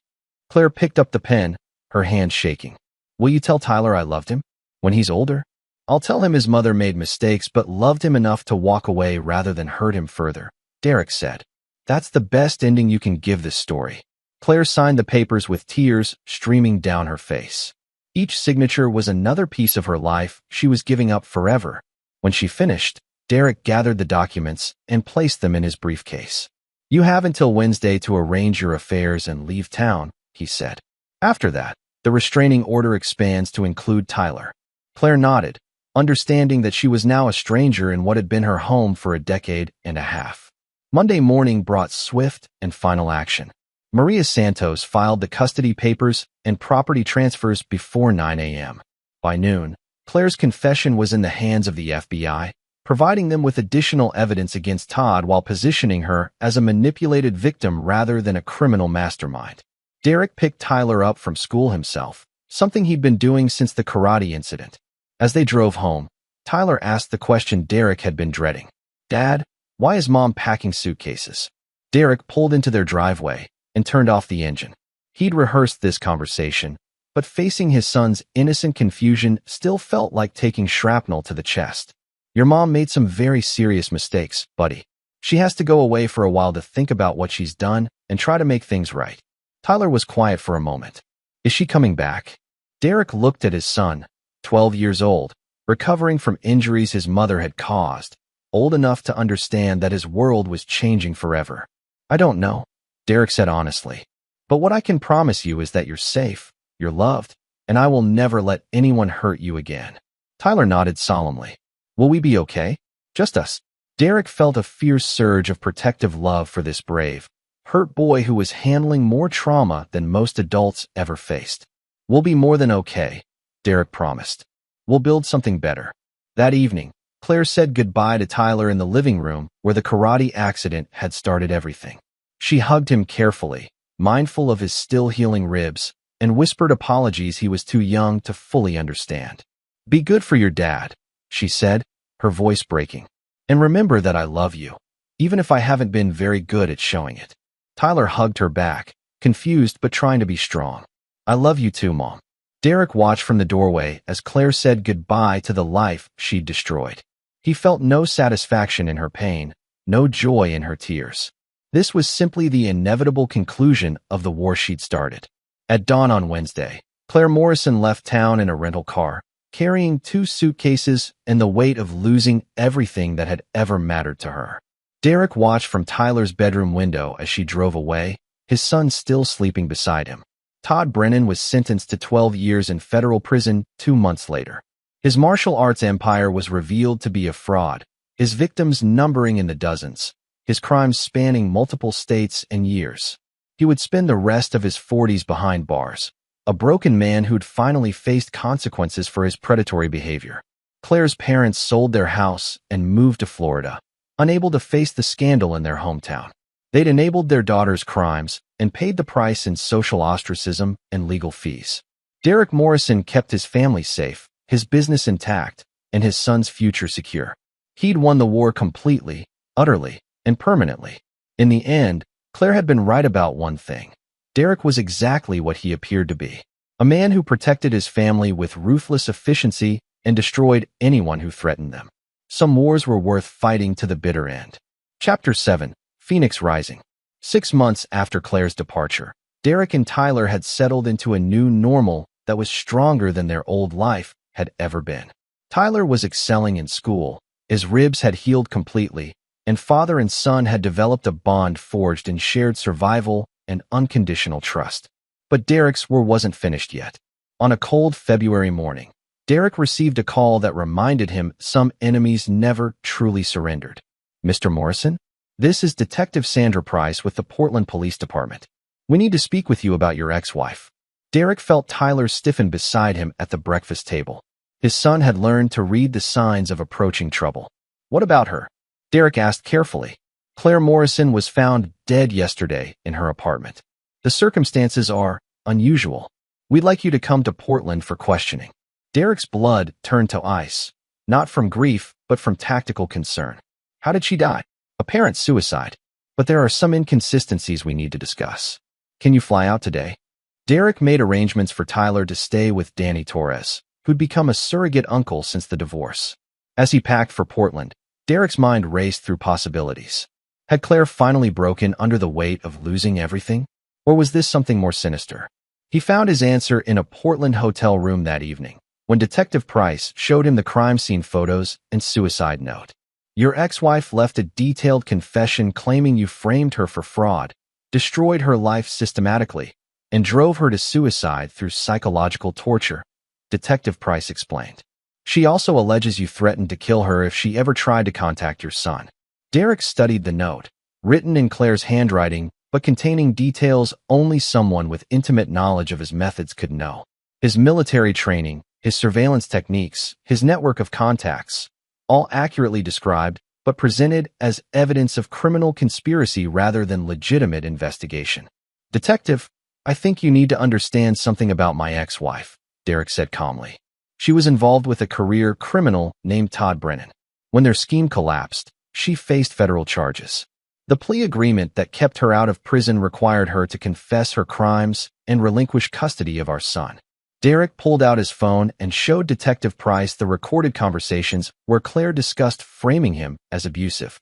Claire picked up the pen, her hand shaking. Will you tell Tyler I loved him? When he's older? I'll tell him his mother made mistakes but loved him enough to walk away rather than hurt him further, Derek said. That's the best ending you can give this story. Claire signed the papers with tears streaming down her face. Each signature was another piece of her life she was giving up forever. When she finished, Derek gathered the documents and placed them in his briefcase. You have until Wednesday to arrange your affairs and leave town, he said. After that, the restraining order expands to include Tyler. Claire nodded, understanding that she was now a stranger in what had been her home for a decade and a half. Monday morning brought swift and final action. Maria Santos filed the custody papers and property transfers before 9 a.m. By noon, Claire's confession was in the hands of the FBI, providing them with additional evidence against Todd while positioning her as a manipulated victim rather than a criminal mastermind. Derek picked Tyler up from school himself, something he'd been doing since the karate incident. As they drove home, Tyler asked the question Derek had been dreading. Dad, why is Mom packing suitcases? Derek pulled into their driveway and turned off the engine. He'd rehearsed this conversation, but facing his son's innocent confusion still felt like taking shrapnel to the chest. Your mom made some very serious mistakes, buddy. She has to go away for a while to think about what she's done and try to make things right. Tyler was quiet for a moment. Is she coming back? Derek looked at his son, 12 years old, recovering from injuries his mother had caused, old enough to understand that his world was changing forever. I don't know, Derek said honestly. But what I can promise you is that you're safe, you're loved, and I will never let anyone hurt you again. Tyler nodded solemnly. Will we be okay? Just us. Derek felt a fierce surge of protective love for this brave, hurt boy who was handling more trauma than most adults ever faced. We'll be more than okay, Derek promised. We'll build something better. That evening, Claire said goodbye to Tyler in the living room where the karate accident had started everything. She hugged him carefully, mindful of his still healing ribs, and whispered apologies he was too young to fully understand. Be good for your dad, she said, her voice breaking. And remember that I love you, even if I haven't been very good at showing it. Tyler hugged her back, confused but trying to be strong. I love you too, Mom. Derek watched from the doorway as Claire said goodbye to the life she'd destroyed. He felt no satisfaction in her pain, no joy in her tears. This was simply the inevitable conclusion of the war she'd started. At dawn on Wednesday, Claire Morrison left town in a rental car, carrying 2 suitcases and the weight of losing everything that had ever mattered to her. Derek watched from Tyler's bedroom window as she drove away, his son still sleeping beside him. Todd Brennan was sentenced to 12 years in federal prison 2 months later. His martial arts empire was revealed to be a fraud, his victims numbering in the dozens, his crimes spanning multiple states and years. He would spend the rest of his 40s behind bars, a broken man who'd finally faced consequences for his predatory behavior. Claire's parents sold their house and moved to Florida, unable to face the scandal in their hometown. They'd enabled their daughter's crimes and paid the price in social ostracism and legal fees. Derek Morrison kept his family safe, his business intact, and his son's future secure. He'd won the war completely, utterly, and permanently. In the end, Claire had been right about one thing. Derek was exactly what he appeared to be. A man who protected his family with ruthless efficiency and destroyed anyone who threatened them. Some wars were worth fighting to the bitter end. Chapter 7. Phoenix Rising. 6 months after Claire's departure, Derek and Tyler had settled into a new normal that was stronger than their old life had ever been. Tyler was excelling in school, his ribs had healed completely, and father and son had developed a bond forged in shared survival and unconditional trust. But Derek's war wasn't finished yet. On a cold February morning, Derek received a call that reminded him some enemies never truly surrendered. "Mr. Morrison? This is Detective Sandra Price with the Portland Police Department. We need to speak with you about your ex-wife." Derek felt Tyler stiffen beside him at the breakfast table. His son had learned to read the signs of approaching trouble. "What about her?" Derek asked carefully. "Claire Morrison was found dead yesterday in her apartment. The circumstances are unusual. We'd like you to come to Portland for questioning." Derek's blood turned to ice, not from grief, but from tactical concern. "How did she die?" "Apparent suicide. But there are some inconsistencies we need to discuss. Can you fly out today?" Derek made arrangements for Tyler to stay with Danny Torres, who'd become a surrogate uncle since the divorce. As he packed for Portland, Derek's mind raced through possibilities. Had Claire finally broken under the weight of losing everything? Or was this something more sinister? He found his answer in a Portland hotel room that evening, when Detective Price showed him the crime scene photos and suicide note. "Your ex-wife left a detailed confession claiming you framed her for fraud, destroyed her life systematically, and drove her to suicide through psychological torture," Detective Price explained. "She also alleges you threatened to kill her if she ever tried to contact your son." Derek studied the note, written in Claire's handwriting, but containing details only someone with intimate knowledge of his methods could know. His military training, his surveillance techniques, his network of contacts, all accurately described, but presented as evidence of criminal conspiracy rather than legitimate investigation. "Detective, I think you need to understand something about my ex-wife," Derek said calmly. "She was involved with a career criminal named Todd Brennan. When their scheme collapsed, she faced federal charges. The plea agreement that kept her out of prison required her to confess her crimes and relinquish custody of our son." Derek pulled out his phone and showed Detective Price the recorded conversations where Claire discussed framing him as abusive.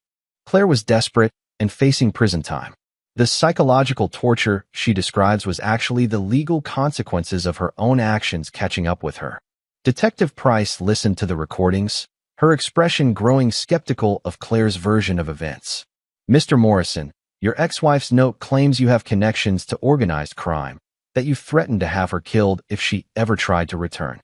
Claire was desperate and facing prison time. The psychological torture she describes was actually the legal consequences of her own actions catching up with her. Detective Price listened to the recordings, her expression growing skeptical of Claire's version of events. "Mr. Morrison, your ex-wife's note claims you have connections to organized crime, that you threatened to have her killed if she ever tried to return."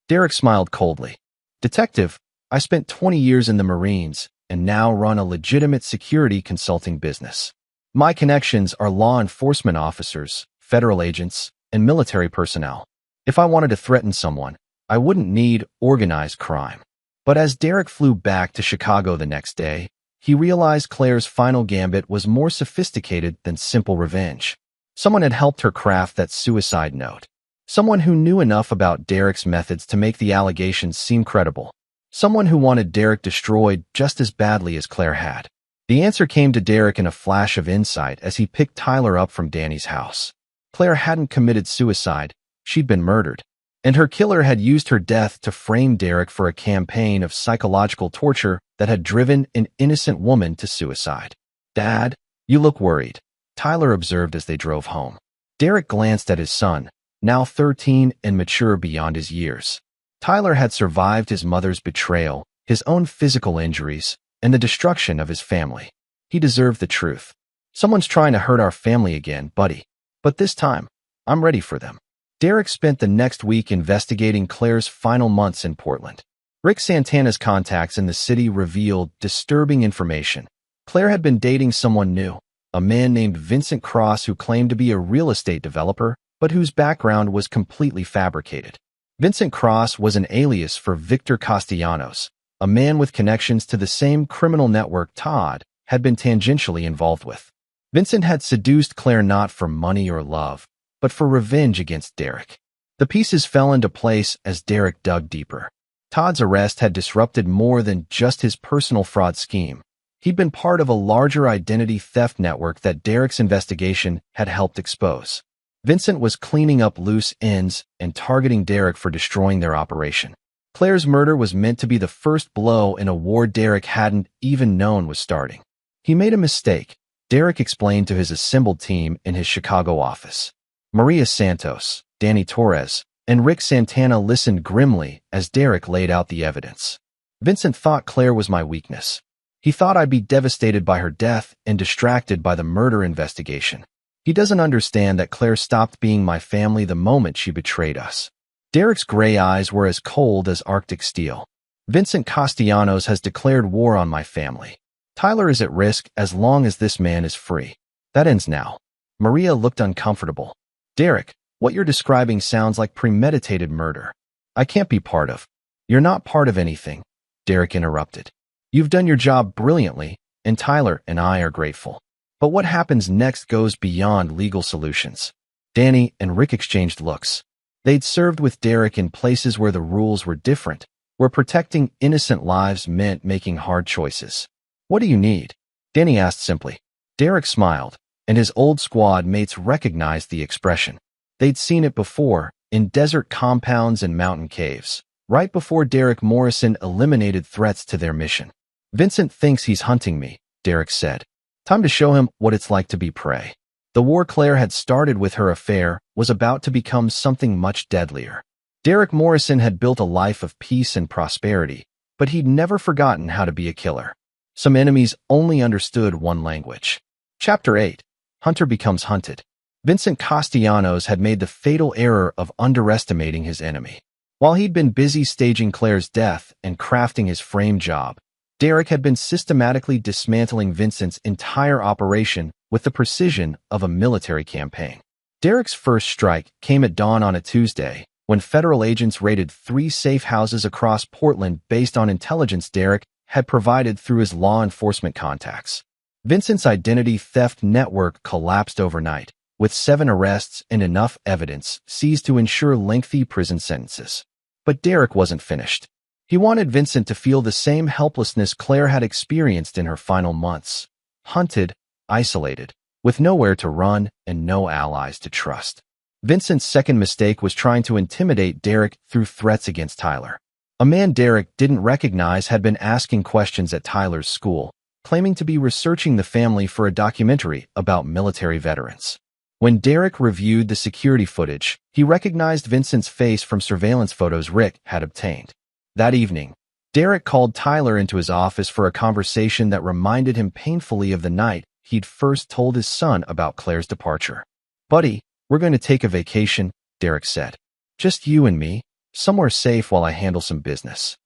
Derek smiled coldly. "Detective, I spent 20 years in the Marines and now run a legitimate security consulting business. My connections are law enforcement officers, federal agents, and military personnel. If I wanted to threaten someone, I wouldn't need organized crime." But as Derek flew back to Chicago the next day, he realized Claire's final gambit was more sophisticated than simple revenge. Someone had helped her craft that suicide note. Someone who knew enough about Derek's methods to make the allegations seem credible. Someone who wanted Derek destroyed just as badly as Claire had. The answer came to Derek in a flash of insight as he picked Tyler up from Danny's house. Claire hadn't committed suicide, she'd been murdered. And her killer had used her death to frame Derek for a campaign of psychological torture that had driven an innocent woman to suicide. "Dad, you look worried," Tyler observed as they drove home. Derek glanced at his son, now 13 and mature beyond his years. Tyler had survived his mother's betrayal, his own physical injuries, and the destruction of his family. He deserved the truth. "Someone's trying to hurt our family again, buddy. But this time, I'm ready for them." Derek spent the next week investigating Claire's final months in Portland. Rick Santana's contacts in the city revealed disturbing information. Claire had been dating someone new, a man named Vincent Cross who claimed to be a real estate developer, but whose background was completely fabricated. Vincent Cross was an alias for Victor Castellanos, a man with connections to the same criminal network Todd had been tangentially involved with. Vincent had seduced Claire not for money or love, but for revenge against Derek. The pieces fell into place as Derek dug deeper. Todd's arrest had disrupted more than just his personal fraud scheme. He'd been part of a larger identity theft network that Derek's investigation had helped expose. Vincent was cleaning up loose ends and targeting Derek for destroying their operation. Claire's murder was meant to be the first blow in a war Derek hadn't even known was starting. He made a mistake, Derek explained to his assembled team in his Chicago office. Maria Santos, Danny Torres, and Rick Santana listened grimly as Derek laid out the evidence. Vincent thought Claire was my weakness. He thought I'd be devastated by her death and distracted by the murder investigation. He doesn't understand that Claire stopped being my family the moment she betrayed us. Derek's gray eyes were as cold as Arctic steel. Vincent Castellanos has declared war on my family. Tyler is at risk as long as this man is free. That ends now. Maria looked uncomfortable. Derek, what you're describing sounds like premeditated murder. I can't be part of. You're not part of anything, Derek interrupted. You've done your job brilliantly, and Tyler and I are grateful. But what happens next goes beyond legal solutions. Danny and Rick exchanged looks. They'd served with Derek in places where the rules were different, where protecting innocent lives meant making hard choices. What do you need? Danny asked simply. Derek smiled, and his old squad mates recognized the expression. They'd seen it before, in desert compounds and mountain caves, right before Derek Morrison eliminated threats to their mission. Vincent thinks he's hunting me, Derek said. Time to show him what it's like to be prey. The war Claire had started with her affair was about to become something much deadlier. Derek Morrison had built a life of peace and prosperity, but he'd never forgotten how to be a killer. Some enemies only understood one language. Chapter 8. Hunter becomes hunted. Vincent Castellanos had made the fatal error of underestimating his enemy. While he'd been busy staging Claire's death and crafting his frame job, Derek had been systematically dismantling Vincent's entire operation with the precision of a military campaign. Derek's first strike came at dawn on a Tuesday, when federal agents raided 3 safe houses across Portland based on intelligence Derek had provided through his law enforcement contacts. Vincent's identity theft network collapsed overnight, with 7 arrests and enough evidence seized to ensure lengthy prison sentences. But Derek wasn't finished. He wanted Vincent to feel the same helplessness Claire had experienced in her final months. Hunted, isolated, with nowhere to run and no allies to trust. Vincent's second mistake was trying to intimidate Derek through threats against Tyler. A man Derek didn't recognize had been asking questions at Tyler's school, claiming to be researching the family for a documentary about military veterans. When Derek reviewed the security footage, he recognized Vincent's face from surveillance photos Rick had obtained. That evening, Derek called Tyler into his office for a conversation that reminded him painfully of the night he'd first told his son about Claire's departure. "Buddy, we're going to take a vacation," Derek said. "Just you and me, somewhere safe while I handle some business."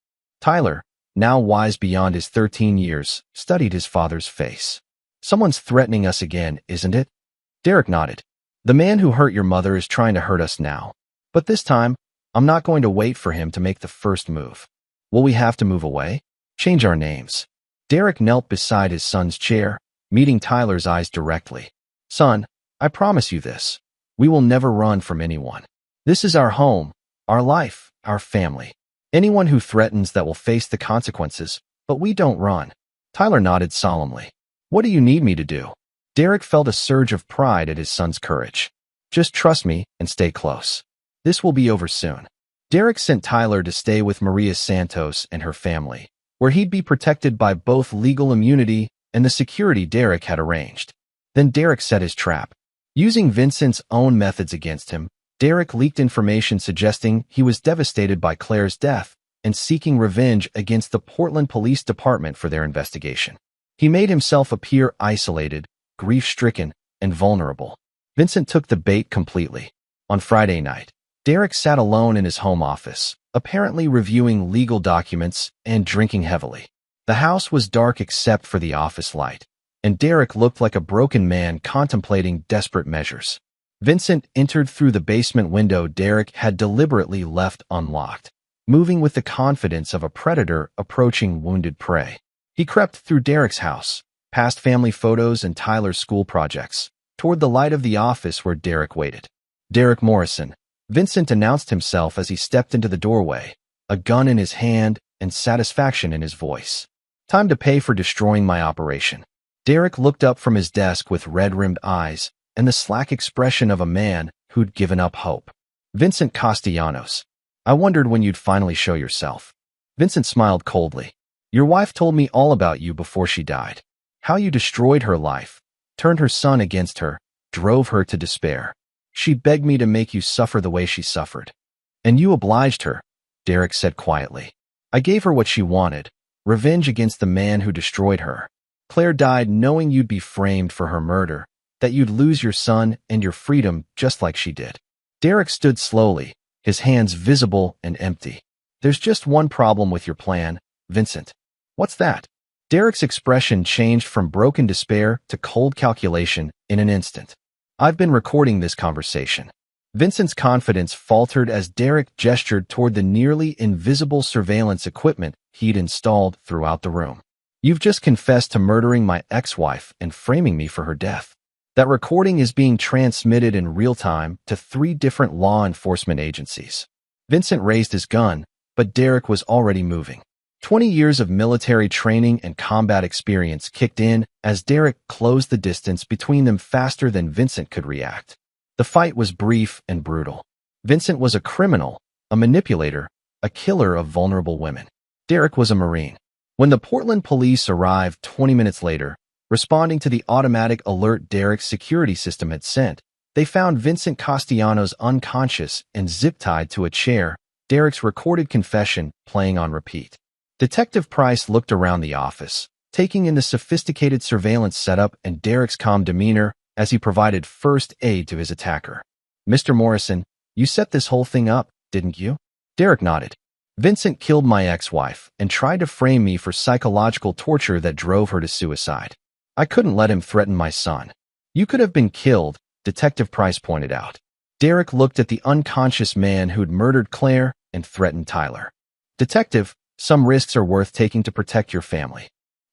Tyler, now wise beyond his 13 years, studied his father's face. "Someone's threatening us again, isn't it?" Derek nodded. "The man who hurt your mother is trying to hurt us now. But this time, I'm not going to wait for him to make the first move. Will we have to move away? Change our names." Derek knelt beside his son's chair, meeting Tyler's eyes directly. "Son, I promise you this. We will never run from anyone. This is our home, our life, our family. Anyone who threatens that will face the consequences, but we don't run." Tyler nodded solemnly. "What do you need me to do?" Derek felt a surge of pride at his son's courage. "Just trust me and stay close. This will be over soon." Derek sent Tyler to stay with Maria Santos and her family, where he'd be protected by both legal immunity and the security Derek had arranged. Then Derek set his trap. Using Vincent's own methods against him, Derek leaked information suggesting he was devastated by Claire's death and seeking revenge against the Portland Police Department for their investigation. He made himself appear isolated, grief-stricken, and vulnerable. Vincent took the bait completely. On Friday night, Derek sat alone in his home office, apparently reviewing legal documents and drinking heavily. The house was dark except for the office light, and Derek looked like a broken man contemplating desperate measures. Vincent entered through the basement window Derek had deliberately left unlocked, moving with the confidence of a predator approaching wounded prey. He crept through Derek's house, past family photos and Tyler's school projects, toward the light of the office where Derek waited. Derek Morrison, Vincent announced himself as he stepped into the doorway, a gun in his hand and satisfaction in his voice. Time to pay for destroying my operation. Derek looked up from his desk with red-rimmed eyes and the slack expression of a man who'd given up hope. Vincent Castellanos, I wondered when you'd finally show yourself. Vincent smiled coldly. Your wife told me all about you before she died. How you destroyed her life, turned her son against her, drove her to despair. She begged me to make you suffer the way she suffered. And you obliged her, Derek said quietly. I gave her what she wanted, revenge against the man who destroyed her. Claire died knowing you'd be framed for her murder, that you'd lose your son and your freedom just like she did. Derek stood slowly, his hands visible and empty. There's just one problem with your plan, Vincent. What's that? Derek's expression changed from broken despair to cold calculation in an instant. I've been recording this conversation. Vincent's confidence faltered as Derek gestured toward the nearly invisible surveillance equipment he'd installed throughout the room. You've just confessed to murdering my ex-wife and framing me for her death. That recording is being transmitted in real time to 3 different law enforcement agencies. Vincent raised his gun, but Derek was already moving. 20 years of military training and combat experience kicked in as Derek closed the distance between them faster than Vincent could react. The fight was brief and brutal. Vincent was a criminal, a manipulator, a killer of vulnerable women. Derek was a Marine. When the Portland police arrived 20 minutes later, responding to the automatic alert Derek's security system had sent, they found Vincent Castellanos unconscious and zip-tied to a chair, Derek's recorded confession playing on repeat. Detective Price looked around the office, taking in the sophisticated surveillance setup and Derek's calm demeanor as he provided first aid to his attacker. Mr. Morrison, you set this whole thing up, didn't you? Derek nodded. Vincent killed my ex-wife and tried to frame me for psychological torture that drove her to suicide. I couldn't let him threaten my son. You could have been killed, Detective Price pointed out. Derek looked at the unconscious man who'd murdered Claire and threatened Tyler. Detective, some risks are worth taking to protect your family.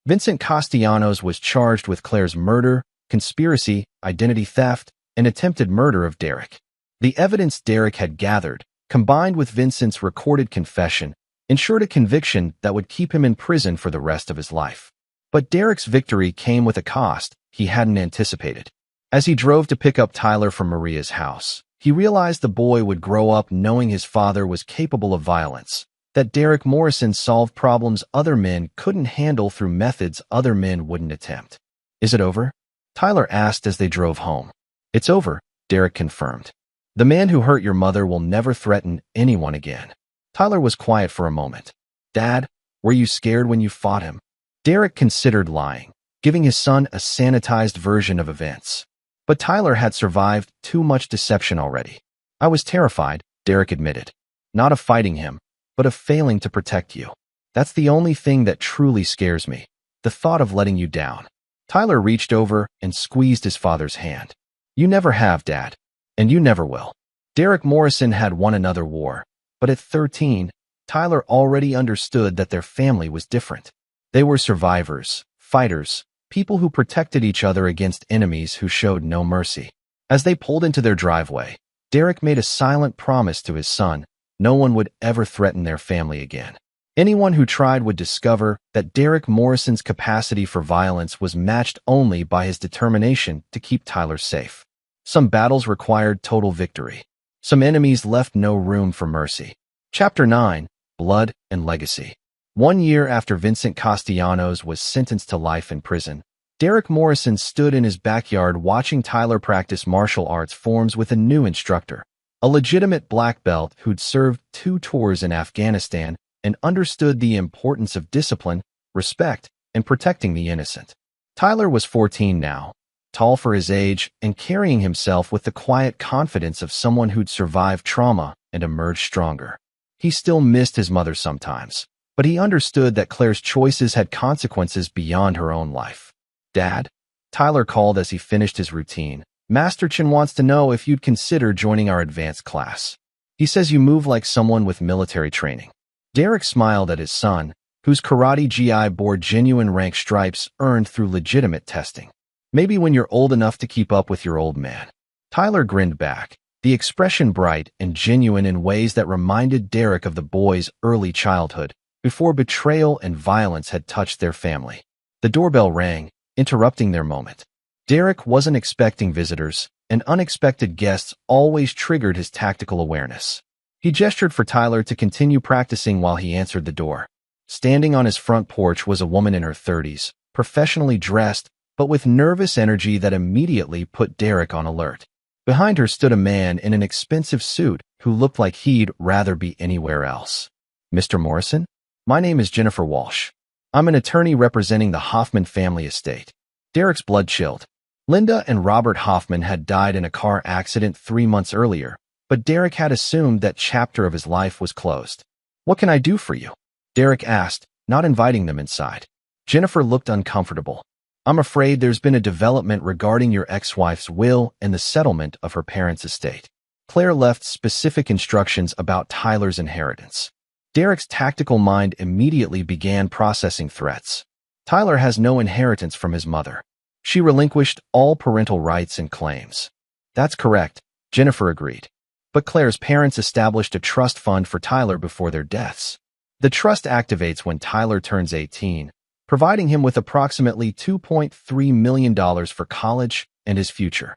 Vincent Castellanos was charged with Claire's murder, conspiracy, identity theft, and attempted murder of Derek. The evidence Derek had gathered, combined with Vincent's recorded confession, ensured a conviction that would keep him in prison for the rest of his life. But Derek's victory came with a cost he hadn't anticipated. As he drove to pick up Tyler from Maria's house, he realized the boy would grow up knowing his father was capable of violence, that Derek Morrison solved problems other men couldn't handle through methods other men wouldn't attempt. Is it over? Tyler asked as they drove home. It's over, Derek confirmed. The man who hurt your mother will never threaten anyone again. Tyler was quiet for a moment. Dad, were you scared when you fought him? Derek considered lying, giving his son a sanitized version of events. But Tyler had survived too much deception already. I was terrified, Derek admitted. Not of fighting him, but of failing to protect you. That's the only thing that truly scares me, the thought of letting you down. Tyler reached over and squeezed his father's hand. You never have, Dad. And you never will. Derek Morrison had won another war, but at 13, Tyler already understood that their family was different. They were survivors, fighters, people who protected each other against enemies who showed no mercy. As they pulled into their driveway, Derek made a silent promise to his son, no one would ever threaten their family again. Anyone who tried would discover that Derek Morrison's capacity for violence was matched only by his determination to keep Tyler safe. Some battles required total victory. Some enemies left no room for mercy. Chapter 9, Blood and Legacy. 1 year after Vincent Castellanos was sentenced to life in prison, Derek Morrison stood in his backyard watching Tyler practice martial arts forms with a new instructor, a legitimate black belt who'd served 2 tours in Afghanistan and understood the importance of discipline, respect, and protecting the innocent. Tyler was 14 now, tall for his age and carrying himself with the quiet confidence of someone who'd survived trauma and emerged stronger. He still missed his mother sometimes, but he understood that Claire's choices had consequences beyond her own life. Dad, Tyler called as he finished his routine. Master Chen wants to know if you'd consider joining our advanced class. He says you move like someone with military training. Derek smiled at his son, whose karate GI bore genuine rank stripes earned through legitimate testing. Maybe when you're old enough to keep up with your old man. Tyler grinned back, the expression bright and genuine in ways that reminded Derek of the boy's early childhood, before betrayal and violence had touched their family. The doorbell rang, interrupting their moment. Derek wasn't expecting visitors, and unexpected guests always triggered his tactical awareness. He gestured for Tyler to continue practicing while he answered the door. Standing on his front porch was a woman in her 30s, professionally dressed, but with nervous energy that immediately put Derek on alert. Behind her stood a man in an expensive suit who looked like he'd rather be anywhere else. Mr. Morrison? My name is Jennifer Walsh. I'm an attorney representing the Hoffman family estate. Derek's blood chilled. Linda and Robert Hoffman had died in a car accident 3 months earlier, but Derek had assumed that chapter of his life was closed. What can I do for you? Derek asked, not inviting them inside. Jennifer looked uncomfortable. I'm afraid there's been a development regarding your ex-wife's will and the settlement of her parents' estate. Claire left specific instructions about Tyler's inheritance. Derek's tactical mind immediately began processing threats. Tyler has no inheritance from his mother. She relinquished all parental rights and claims. That's correct, Jennifer agreed. But Claire's parents established a trust fund for Tyler before their deaths. The trust activates when Tyler turns 18, providing him with approximately $2.3 million for college and his future.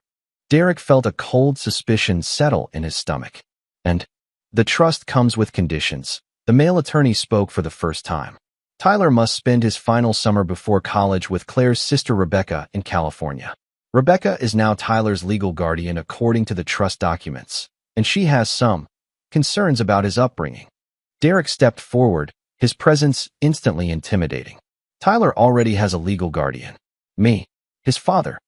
Derek felt a cold suspicion settle in his stomach. And the trust comes with conditions. The male attorney spoke for the first time. Tyler must spend his final summer before college with Claire's sister Rebecca in California. Rebecca is now Tyler's legal guardian according to the trust documents, and she has some concerns about his upbringing. Derek stepped forward, his presence instantly intimidating. Tyler already has a legal guardian. Me, his father.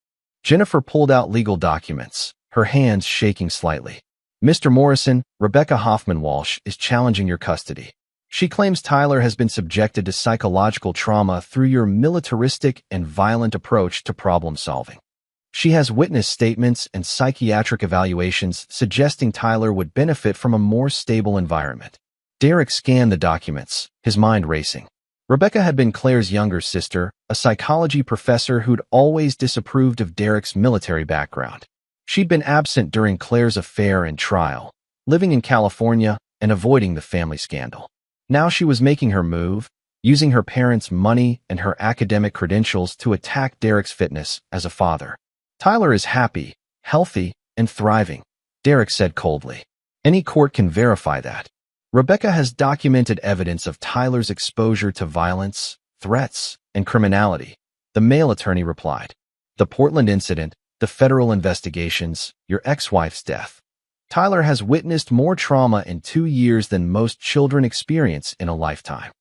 Jennifer pulled out legal documents, her hands shaking slightly. Mr. Morrison, Rebecca Hoffman Walsh is challenging your custody. She claims Tyler has been subjected to psychological trauma through your militaristic and violent approach to problem solving. She has witness statements and psychiatric evaluations suggesting Tyler would benefit from a more stable environment. Derek scanned the documents, his mind racing. Rebecca had been Claire's younger sister, a psychology professor who'd always disapproved of Derek's military background. She'd been absent during Claire's affair and trial, living in California and avoiding the family scandal. Now she was making her move, using her parents' money and her academic credentials to attack Derek's fitness as a father. Tyler is happy, healthy, and thriving, Derek said coldly. Any court can verify that. Rebecca has documented evidence of Tyler's exposure to violence, threats, and criminality, the male attorney replied. The Portland incident, the federal investigations, your ex-wife's death. Tyler has witnessed more trauma in 2 years than most children experience in a lifetime.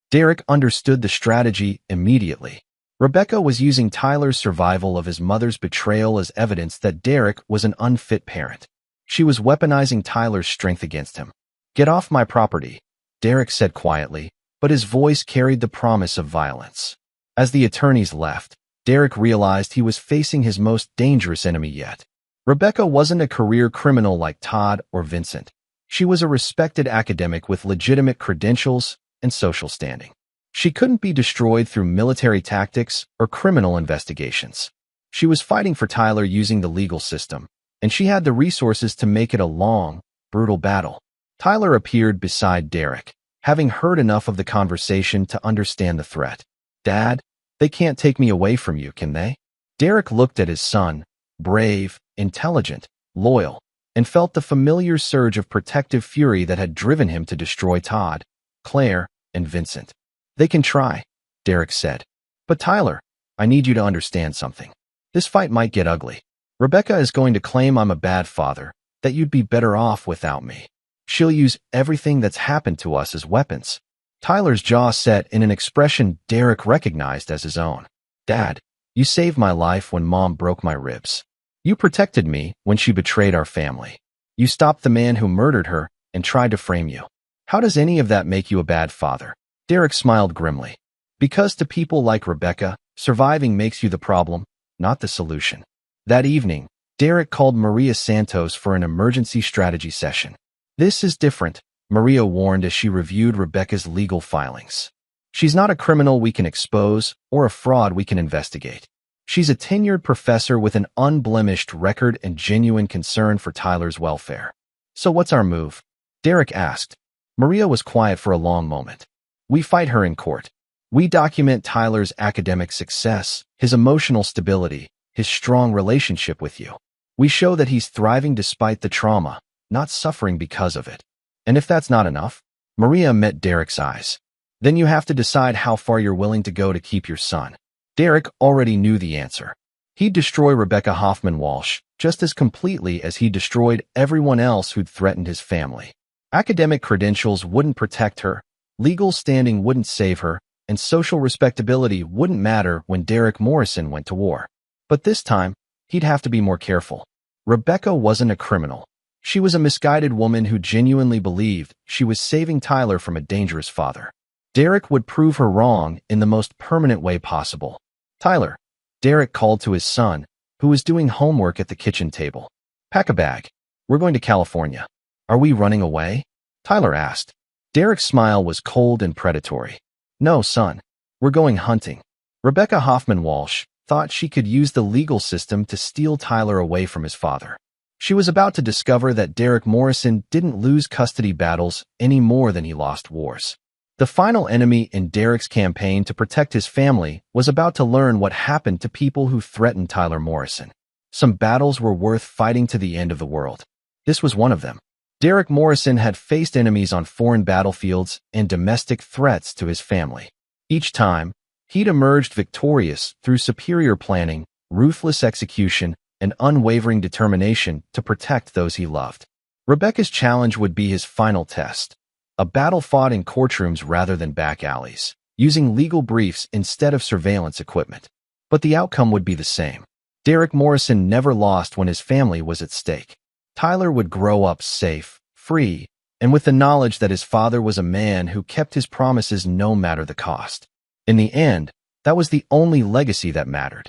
Derek understood the strategy immediately. Rebecca was using Tyler's survival of his mother's betrayal as evidence that Derek was an unfit parent. She was weaponizing Tyler's strength against him. Get off my property, Derek said quietly, but his voice carried the promise of violence. As the attorneys left, Derek realized he was facing his most dangerous enemy yet. Rebecca wasn't a career criminal like Todd or Vincent. She was a respected academic with legitimate credentials and social standing. She couldn't be destroyed through military tactics or criminal investigations. She was fighting for Tyler using the legal system, and she had the resources to make it a long, brutal battle. Tyler appeared beside Derek, having heard enough of the conversation to understand the threat. Dad, they can't take me away from you, can they? Derek looked at his son, brave, intelligent, loyal, and felt the familiar surge of protective fury that had driven him to destroy Todd, Claire, and Vincent. They can try, Derek said. But Tyler, I need you to understand something. This fight might get ugly. Rebecca is going to claim I'm a bad father, that you'd be better off without me. She'll use everything that's happened to us as weapons. Tyler's jaw set in an expression Derek recognized as his own. Dad, you saved my life when Mom broke my ribs. You protected me when she betrayed our family. You stopped the man who murdered her and tried to frame you. How does any of that make you a bad father? Derek smiled grimly. Because to people like Rebecca, surviving makes you the problem, not the solution. That evening, Derek called Maria Santos for an emergency strategy session. "This is different," Maria warned as she reviewed Rebecca's legal filings. "She's not a criminal we can expose or a fraud we can investigate. She's a tenured professor with an unblemished record and genuine concern for Tyler's welfare." "So what's our move?" Derek asked. Maria was quiet for a long moment. "We fight her in court. We document Tyler's academic success, his emotional stability, his strong relationship with you. We show that he's thriving despite the trauma, not suffering because of it. And if that's not enough," Maria met Derek's eyes, "then you have to decide how far you're willing to go to keep your son." Derek already knew the answer. He'd destroy Rebecca Hoffman-Walsh just as completely as he destroyed everyone else who'd threatened his family. Academic credentials wouldn't protect her, legal standing wouldn't save her, and social respectability wouldn't matter when Derek Morrison went to war. But this time, he'd have to be more careful. Rebecca wasn't a criminal. She was a misguided woman who genuinely believed she was saving Tyler from a dangerous father. Derek would prove her wrong in the most permanent way possible. "Tyler," Derek called to his son, who was doing homework at the kitchen table. "Pack a bag. We're going to California." "Are we running away?" Tyler asked. Derek's smile was cold and predatory. "No, son. We're going hunting." Rebecca Hoffman-Walsh thought she could use the legal system to steal Tyler away from his father. She was about to discover that Derek Morrison didn't lose custody battles any more than he lost wars. The final enemy in Derek's campaign to protect his family was about to learn what happened to people who threatened Tyler Morrison. Some battles were worth fighting to the end of the world. This was one of them. Derek Morrison had faced enemies on foreign battlefields and domestic threats to his family. Each time, he'd emerged victorious through superior planning, ruthless execution, and unwavering determination to protect those he loved. Rebecca's challenge would be his final test. A battle fought in courtrooms rather than back alleys, using legal briefs instead of surveillance equipment. But the outcome would be the same. Derek Morrison never lost when his family was at stake. Tyler would grow up safe, free, and with the knowledge that his father was a man who kept his promises no matter the cost. In the end, that was the only legacy that mattered.